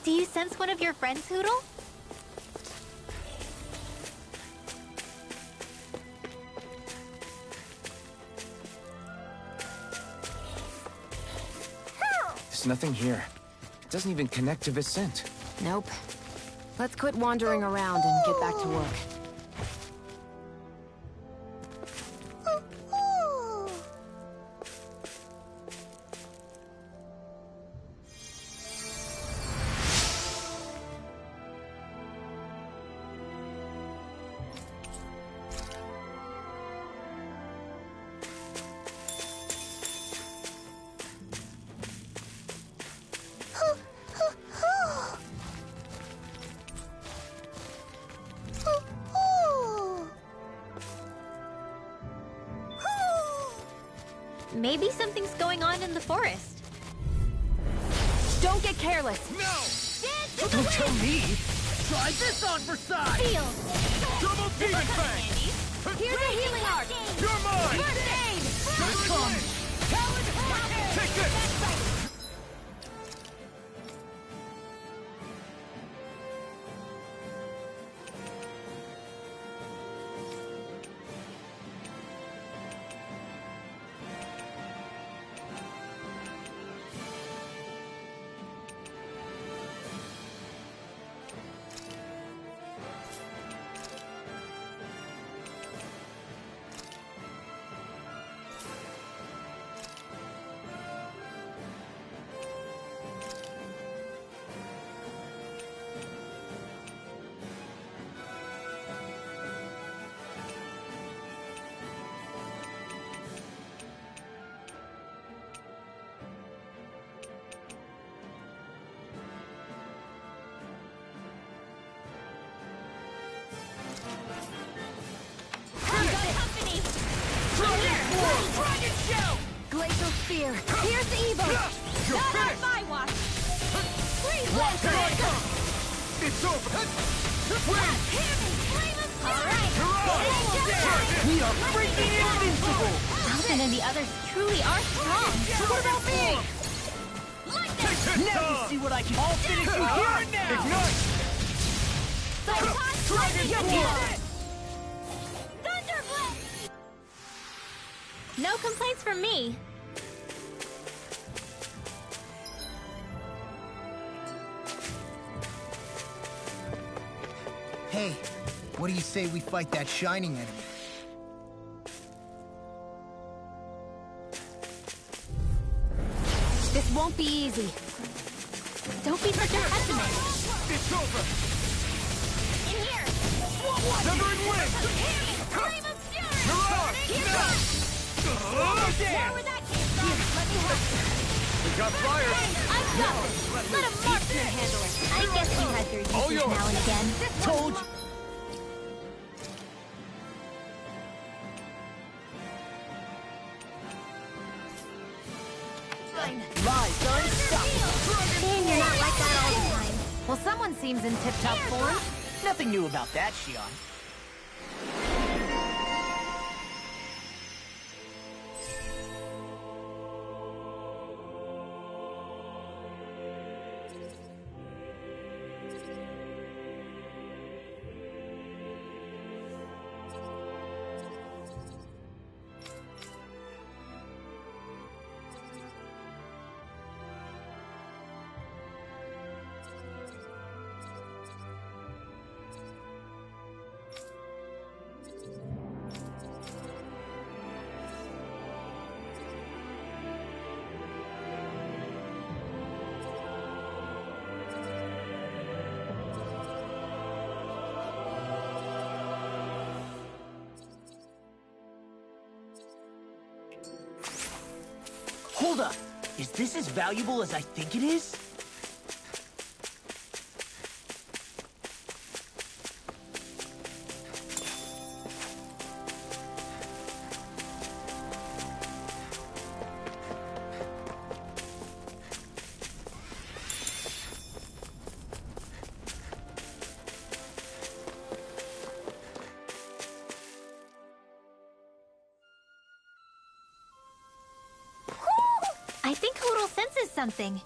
Do you sense one of your friends, Hoodle? There's nothing here. It doesn't even connect to Vicent. Nope. Let's quit wandering around and get back to work. Maybe something's going on in the forest. Don't get careless! No! Don't tell me! Try this on for size! Feel! Double demon fang! Here's a healing art! You're mine! First aid! Here it comes! Take this! Dragon Shell! Glacial Spear! Here's the Evo! You're Not on finished! my watch! Freeze Watch Blast! it! It's over! Win! Alright! We are freaking invincible! Alvin and the others truly are strong. What about me? Take this, Now you see what I can... I'll finish you here and now! Ignite! Dragon Force! No complaints from me. Hey, what do you say we fight that shining enemy? This won't be easy. Don't be such a pessimist. It's over! In here! Severing Wind! Flame of Fury! Mirage! Now! Where would that came from? Let me help. We got fire! I've got this. Let a marksman handle it. I guess you had your All uses yours. now and again. Told you. Lies unstoppable. And you're not like that all the time. Well, someone seems in tip-top form. Nothing new about that, Shion. Hold up! Is this as valuable as I think it is? I think Hoodle senses something.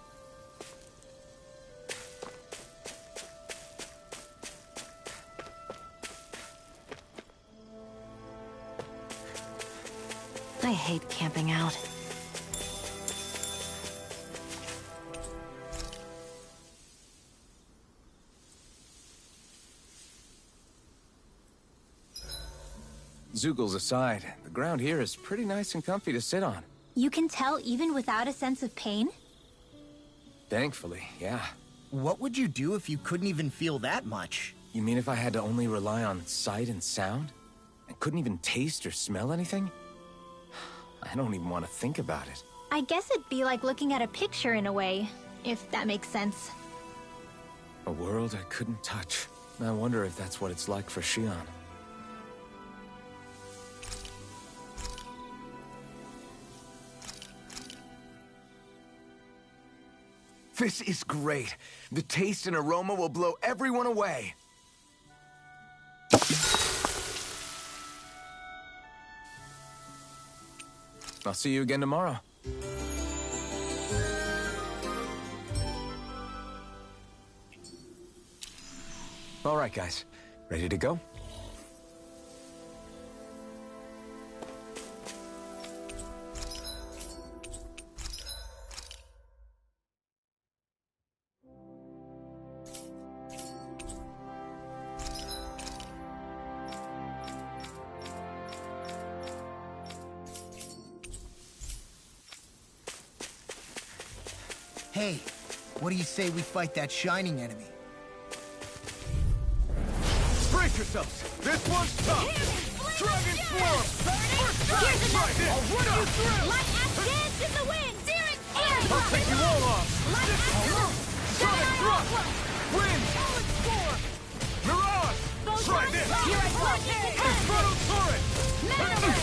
I hate camping out. Zoogles aside, the ground here is pretty nice and comfy to sit on. You can tell even without a sense of pain? Thankfully, yeah. What would you do if you couldn't even feel that much? You mean if I had to only rely on sight and sound? And couldn't even taste or smell anything? I don't even want to think about it. I guess it'd be like looking at a picture in a way, if that makes sense. A world I couldn't touch. I wonder if that's what it's like for Shion. This is great. The taste and aroma will blow everyone away. I'll see you again tomorrow. All right, guys. Ready to go? Hey, what do you say we fight that shining enemy? Brace yourselves! This one's tough! Dragon Swarm! First strike! Right in! I'll run you through! Light axe dance in the wind! Searing fire! I'll take you all off! Light axe! Sonic Thrust! Wind! Mirage! Try this! Here I go! Infernal Torrent! Mana!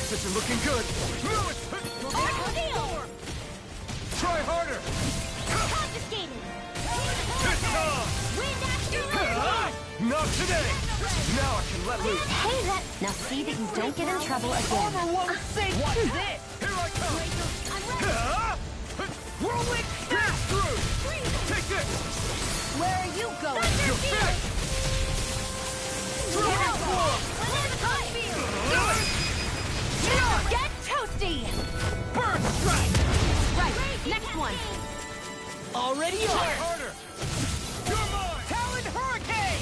This is looking good! No, it's... Steel! Try harder! Confiscated! This time! Wind axe! Not today! Now I can let loose! Hey, now see that you don't get in trouble again. What's this? Here I come! Whirlwind Pass through! Take this! Where are you going? You're fixed! Dragon Swarm! Get toasty! Burn Strike! Right, next one. Already Try on! harder! You're mine! Talon Hurricane!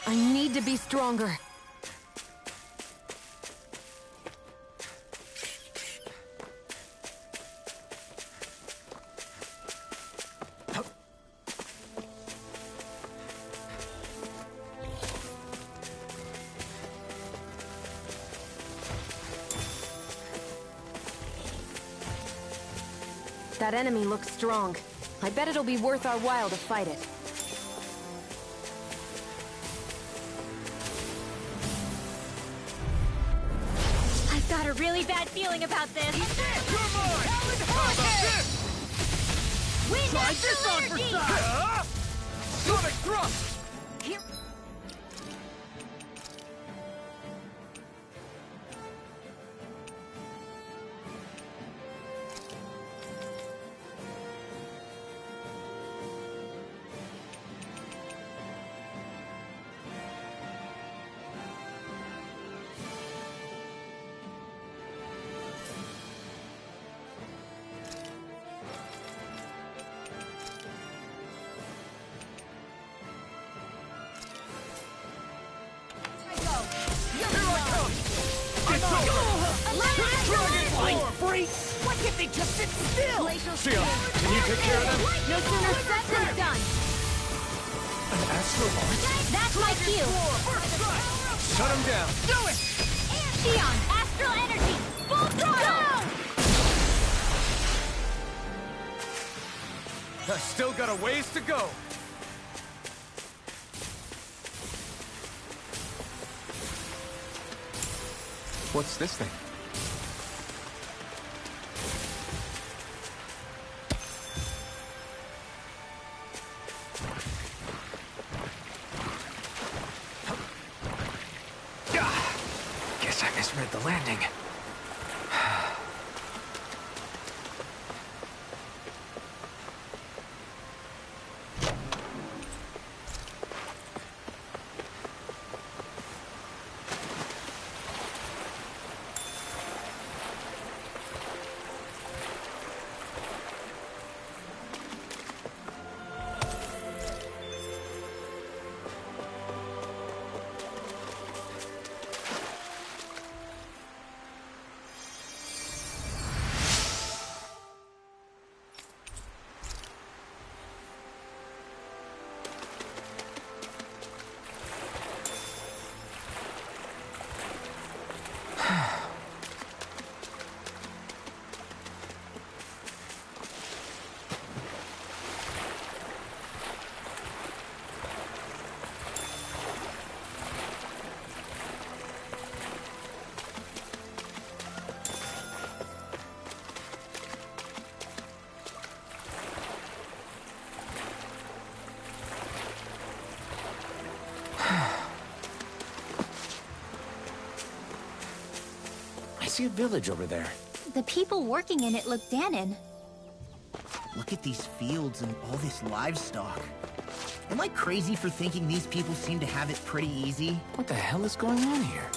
I need to be stronger. That enemy looks strong. I bet it'll be worth our while to fight it. I've got a really bad feeling about this. You're mine! How about this? Wind Try axe this on for energy! size! Sonic Thrust! Why can't they just sit still? Shion, can you take care of them? No sooner said than done. An astral launch? That's my cue. First strike! Shut him down. Do it! Shion, astral energy, full throttle! I still got a ways to go. What's this thing? Guess I misread the landing. I see a village over there. The people working in it look Danon. Look at these fields and all this livestock. Am I crazy for thinking these people seem to have it pretty easy? What the hell is going on here?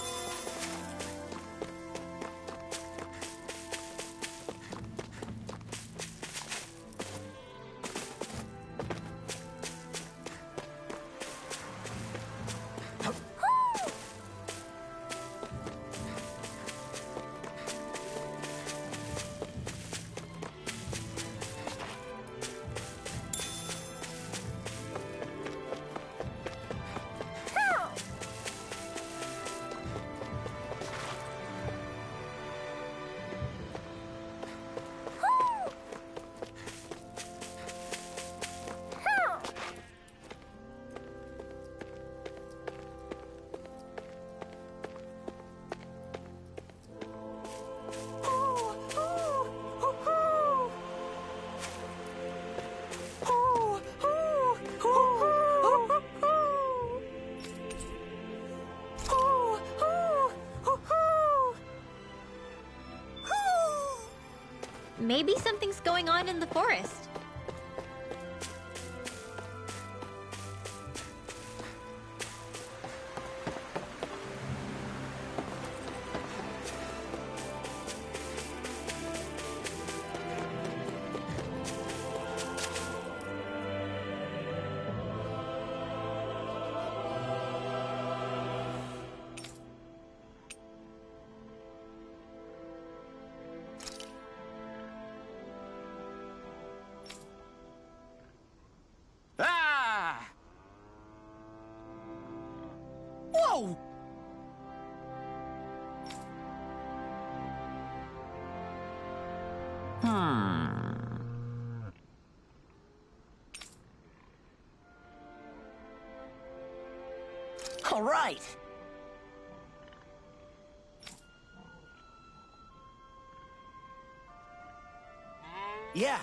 Maybe something's going on in the forest. Whoa! All right. Yeah.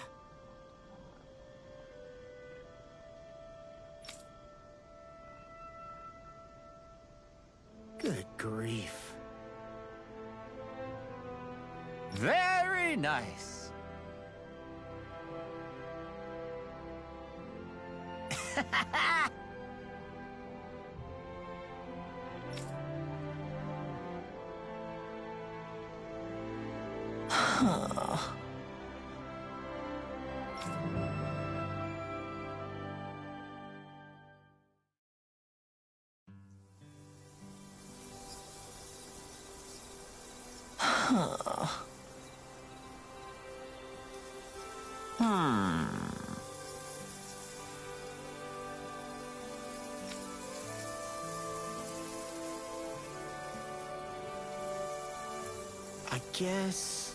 Good grief. Very nice. I guess...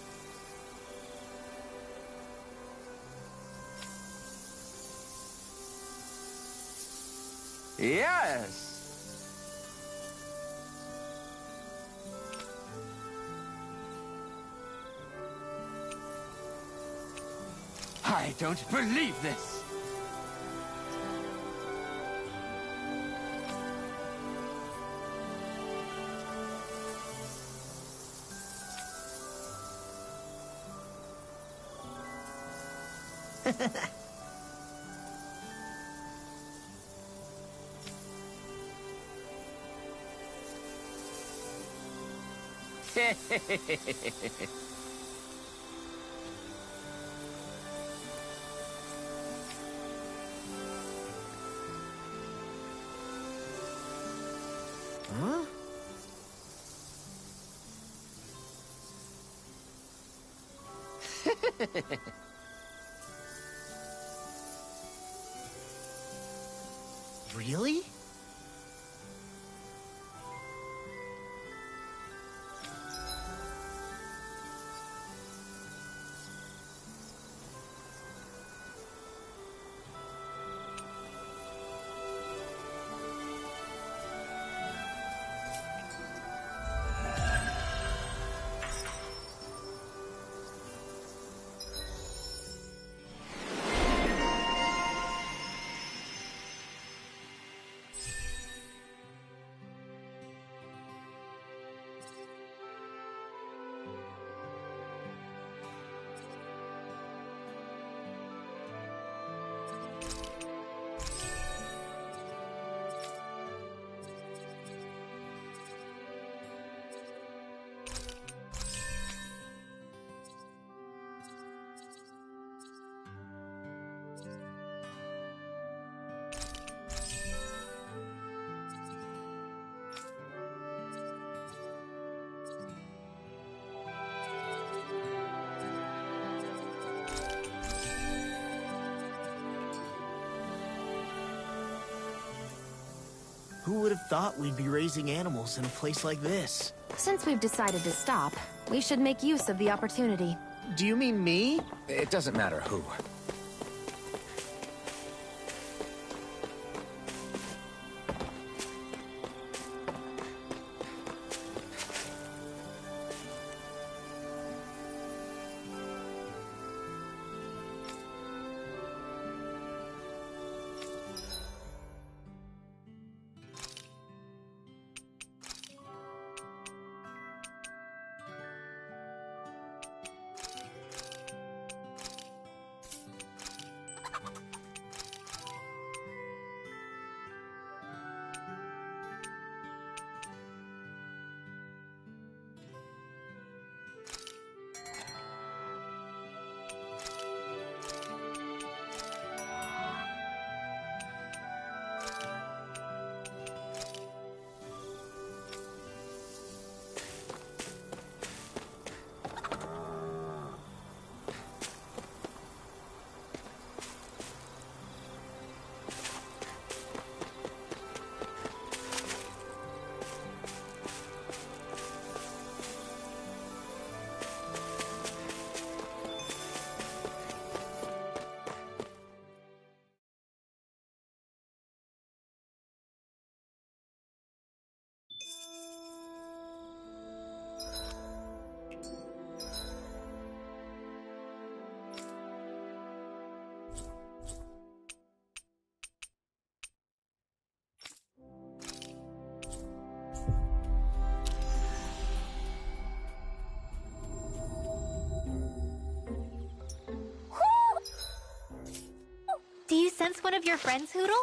Yes! I don't believe this! Huh? Really? Who would have thought we'd be raising animals in a place like this? Since we've decided to stop, we should make use of the opportunity. Do you mean me? It doesn't matter who. Do you sense one of your friends, Hoodle?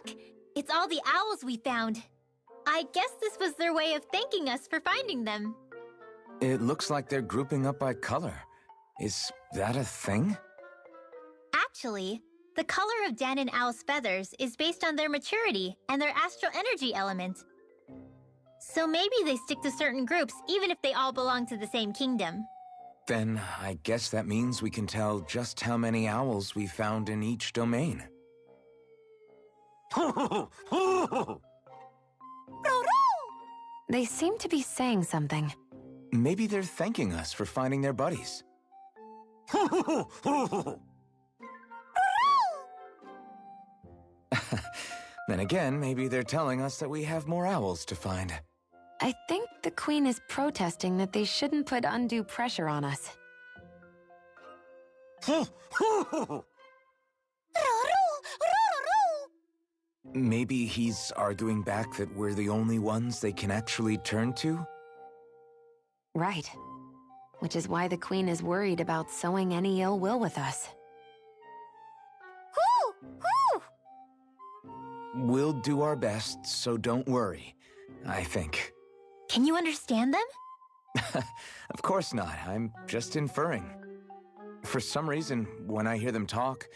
Look! It's all the owls we found. I guess this was their way of thanking us for finding them. It looks like they're grouping up by color. Is that a thing? Actually, the color of Dan and Owl's feathers is based on their maturity and their astral energy element. So maybe they stick to certain groups even if they all belong to the same kingdom. Then I guess that means we can tell just how many owls we found in each domain. They seem to be saying something. Maybe they're thanking us for finding their buddies. Then again, maybe they're telling us that we have more owls to find. I think the Queen is protesting that they shouldn't put undue pressure on us. Maybe he's arguing back that we're the only ones they can actually turn to? Right. Which is why the Queen is worried about sowing any ill will with us. We'll do our best, so don't worry, I think. Can you understand them? Of course not. I'm just inferring. For some reason, when I hear them talk,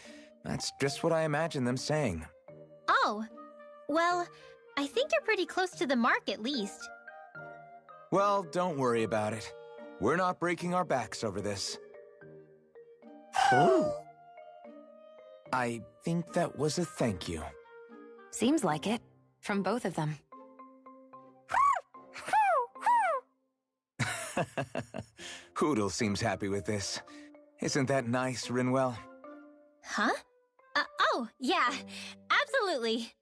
that's just what I imagine them saying. Oh, well, I think you're pretty close to the mark at least. Well, don't worry about it. We're not breaking our backs over this. I think that was a thank you. Seems like it. From both of them. Hoodle seems happy with this. Isn't that nice, Rinwell? Huh? Oh, yeah, absolutely.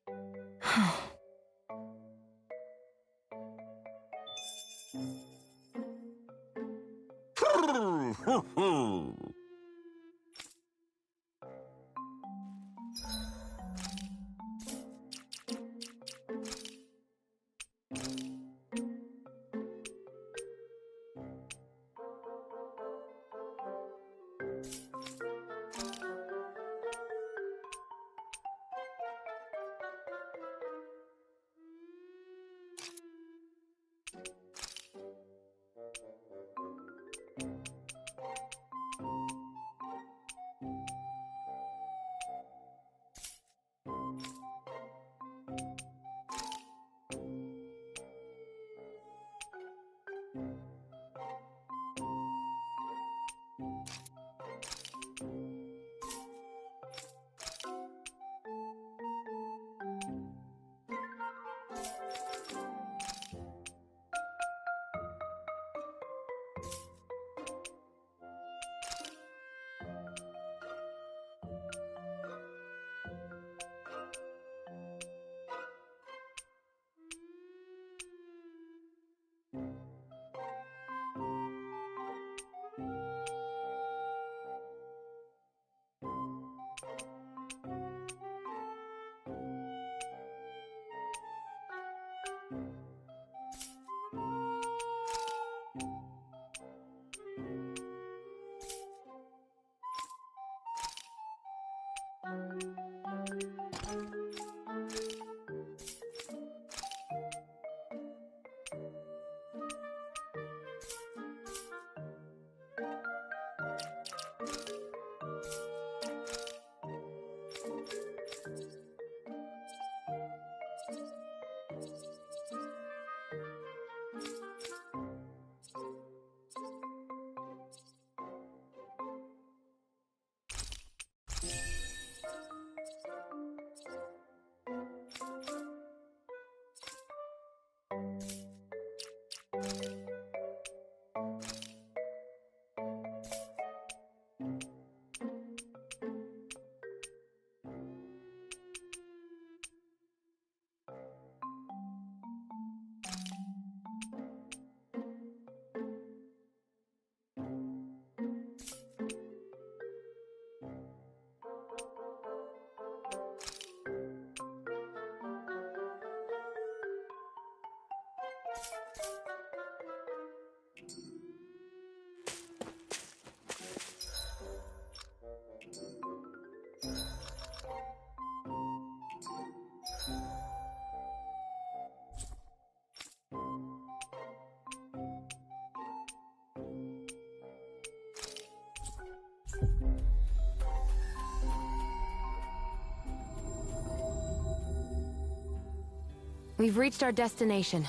We've reached our destination.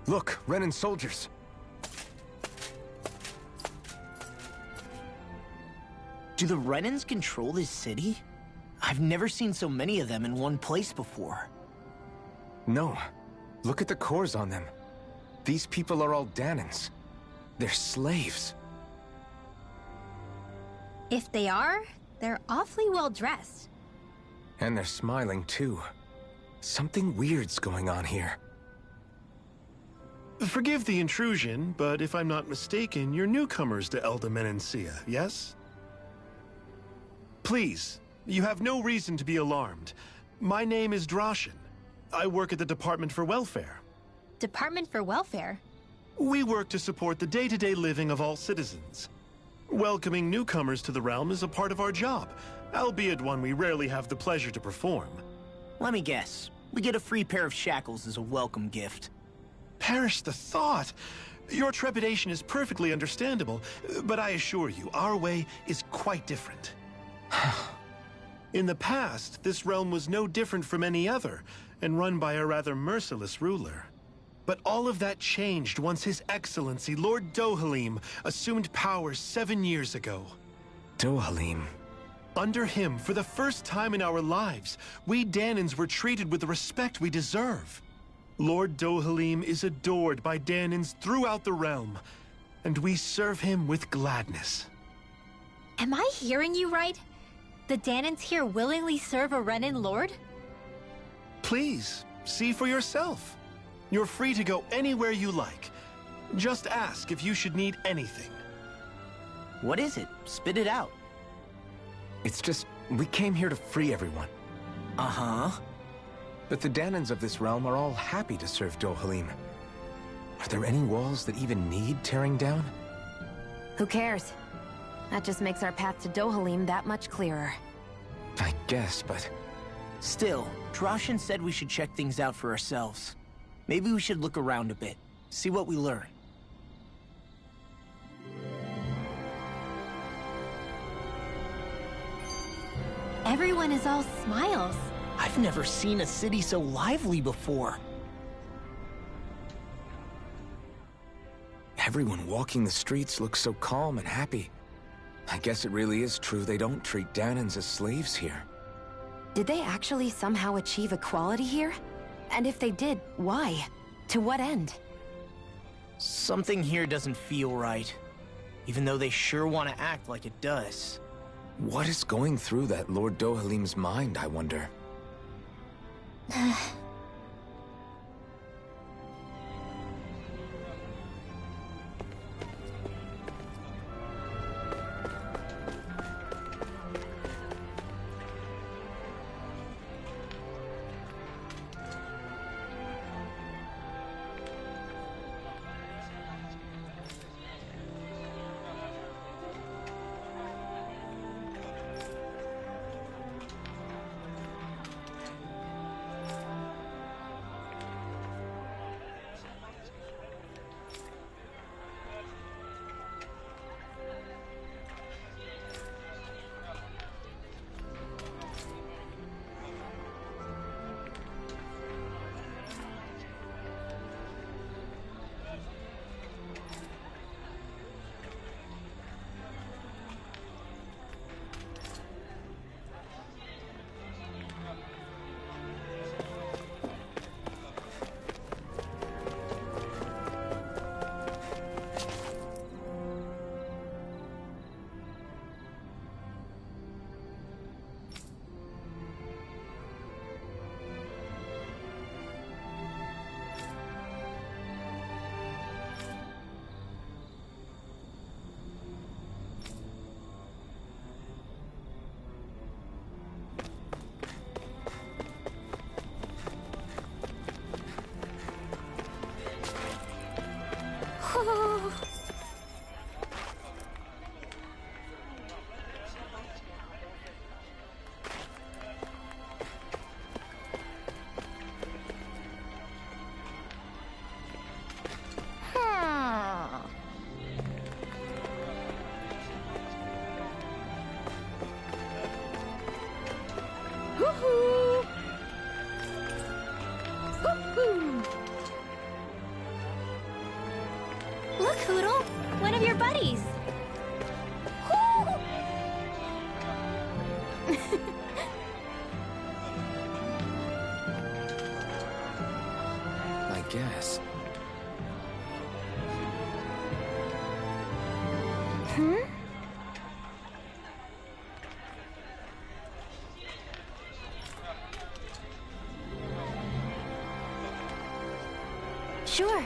Look, Renan soldiers. Do the Renans control this city? I've never seen so many of them in one place before. No. Look at the cores on them. These people are all Danans. They're slaves. If they are, they're awfully well dressed. And they're smiling, too. Something weird's going on here. Forgive the intrusion, but if I'm not mistaken, you're newcomers to Elda Menancia, yes? Please, you have no reason to be alarmed. My name is Droshin. I work at the Department for Welfare. Department for Welfare? We work to support the day-to-day living of all citizens. Welcoming newcomers to the realm is a part of our job, albeit one we rarely have the pleasure to perform. Let me guess. We get a free pair of shackles as a welcome gift. Perish the thought! Your trepidation is perfectly understandable, but I assure you, our way is quite different. In the past, this realm was no different from any other, and run by a rather merciless ruler. But all of that changed once His Excellency, Lord Dohalim, assumed power 7 years ago. Dohalim. Under him, for the first time in our lives, we Danans were treated with the respect we deserve. Lord Dohalim is adored by Danans throughout the realm, and we serve him with gladness. Am I hearing you right? The Danans here willingly serve a Renan lord? Please, see for yourself. You're free to go anywhere you like. Just ask if you should need anything. What is it? Spit it out. It's just, we came here to free everyone. Uh-huh. But the Danans of this realm are all happy to serve Dohalim. Are there any walls that even need tearing down? Who cares? That just makes our path to Dohalim that much clearer. I guess, but... Still, Droshin said we should check things out for ourselves. Maybe we should look around a bit, see what we learn. Everyone is all smiles. I've never seen a city so lively before. Everyone walking the streets looks so calm and happy. I guess it really is true they don't treat Danans as slaves here. Did they actually somehow achieve equality here? And if they did, why? To what end? Something here doesn't feel right, even though they sure want to act like it does. What is going through that Lord Dohalim's mind, I wonder? Woohoo! Woohoo! Look, Hoodle! One of your buddies! I guess. Hmm? Sure.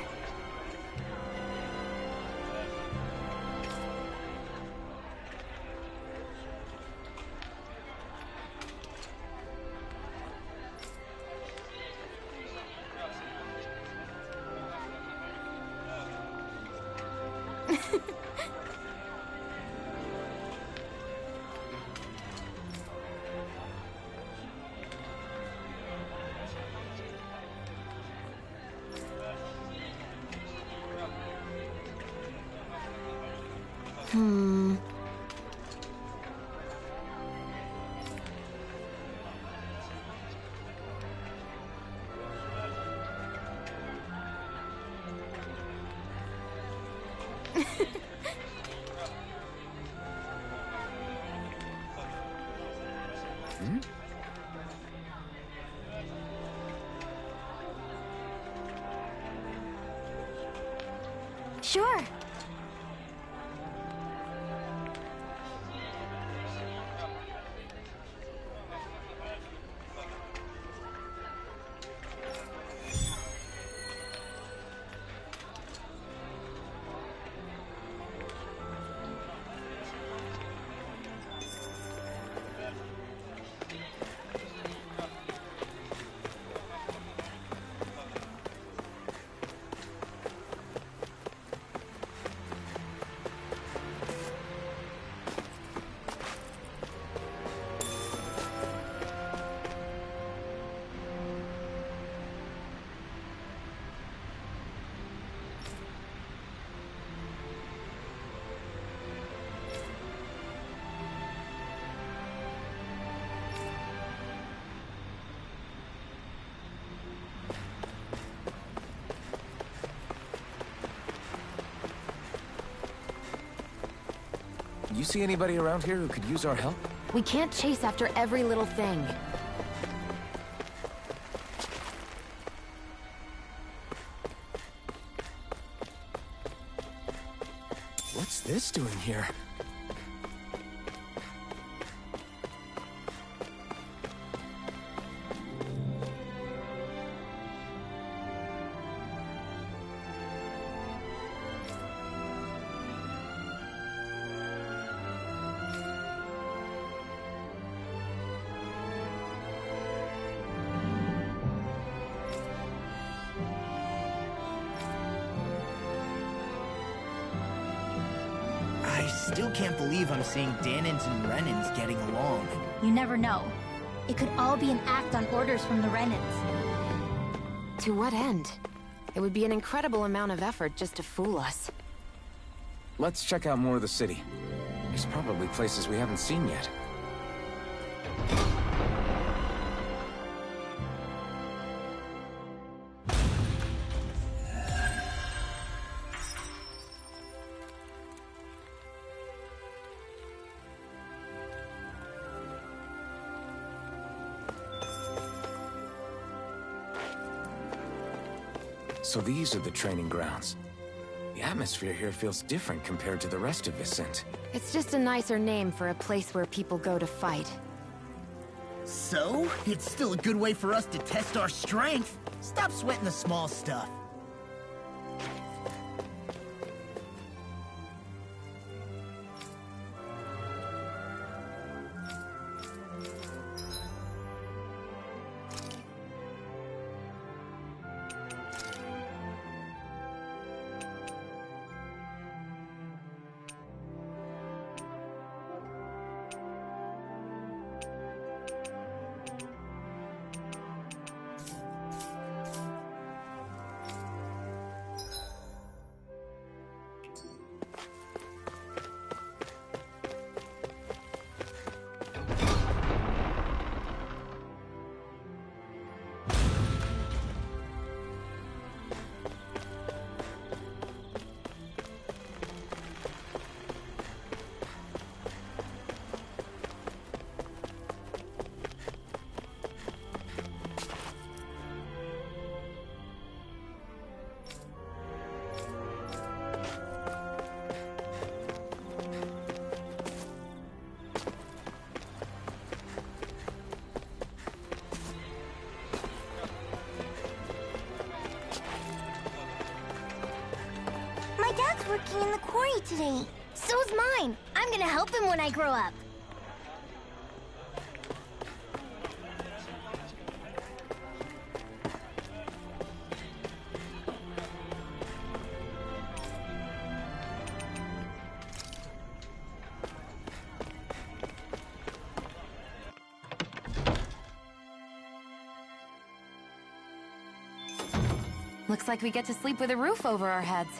Hmm. Hmm? Sure. You see anybody around here who could use our help? We can't chase after every little thing. What's this doing here? I still can't believe I'm seeing Danins and Renins getting along. You never know. It could all be an act on orders from the Renins. To what end? It would be an incredible amount of effort just to fool us. Let's check out more of the city. There's probably places we haven't seen yet. So these are the training grounds. The atmosphere here feels different compared to the rest of Vicent. It's just a nicer name for a place where people go to fight. So, it's still a good way for us to test our strength. Stop sweating the small stuff. working in the quarry today. So's mine. I'm gonna help him when I grow up. Looks like we get to sleep with a roof over our heads.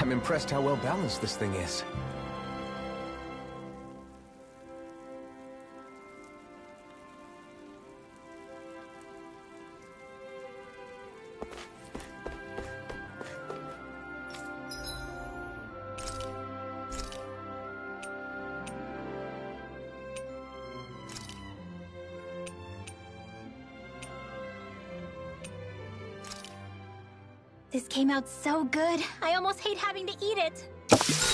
I'm impressed how well balanced this thing is. This came out so good. I almost hate having to eat it.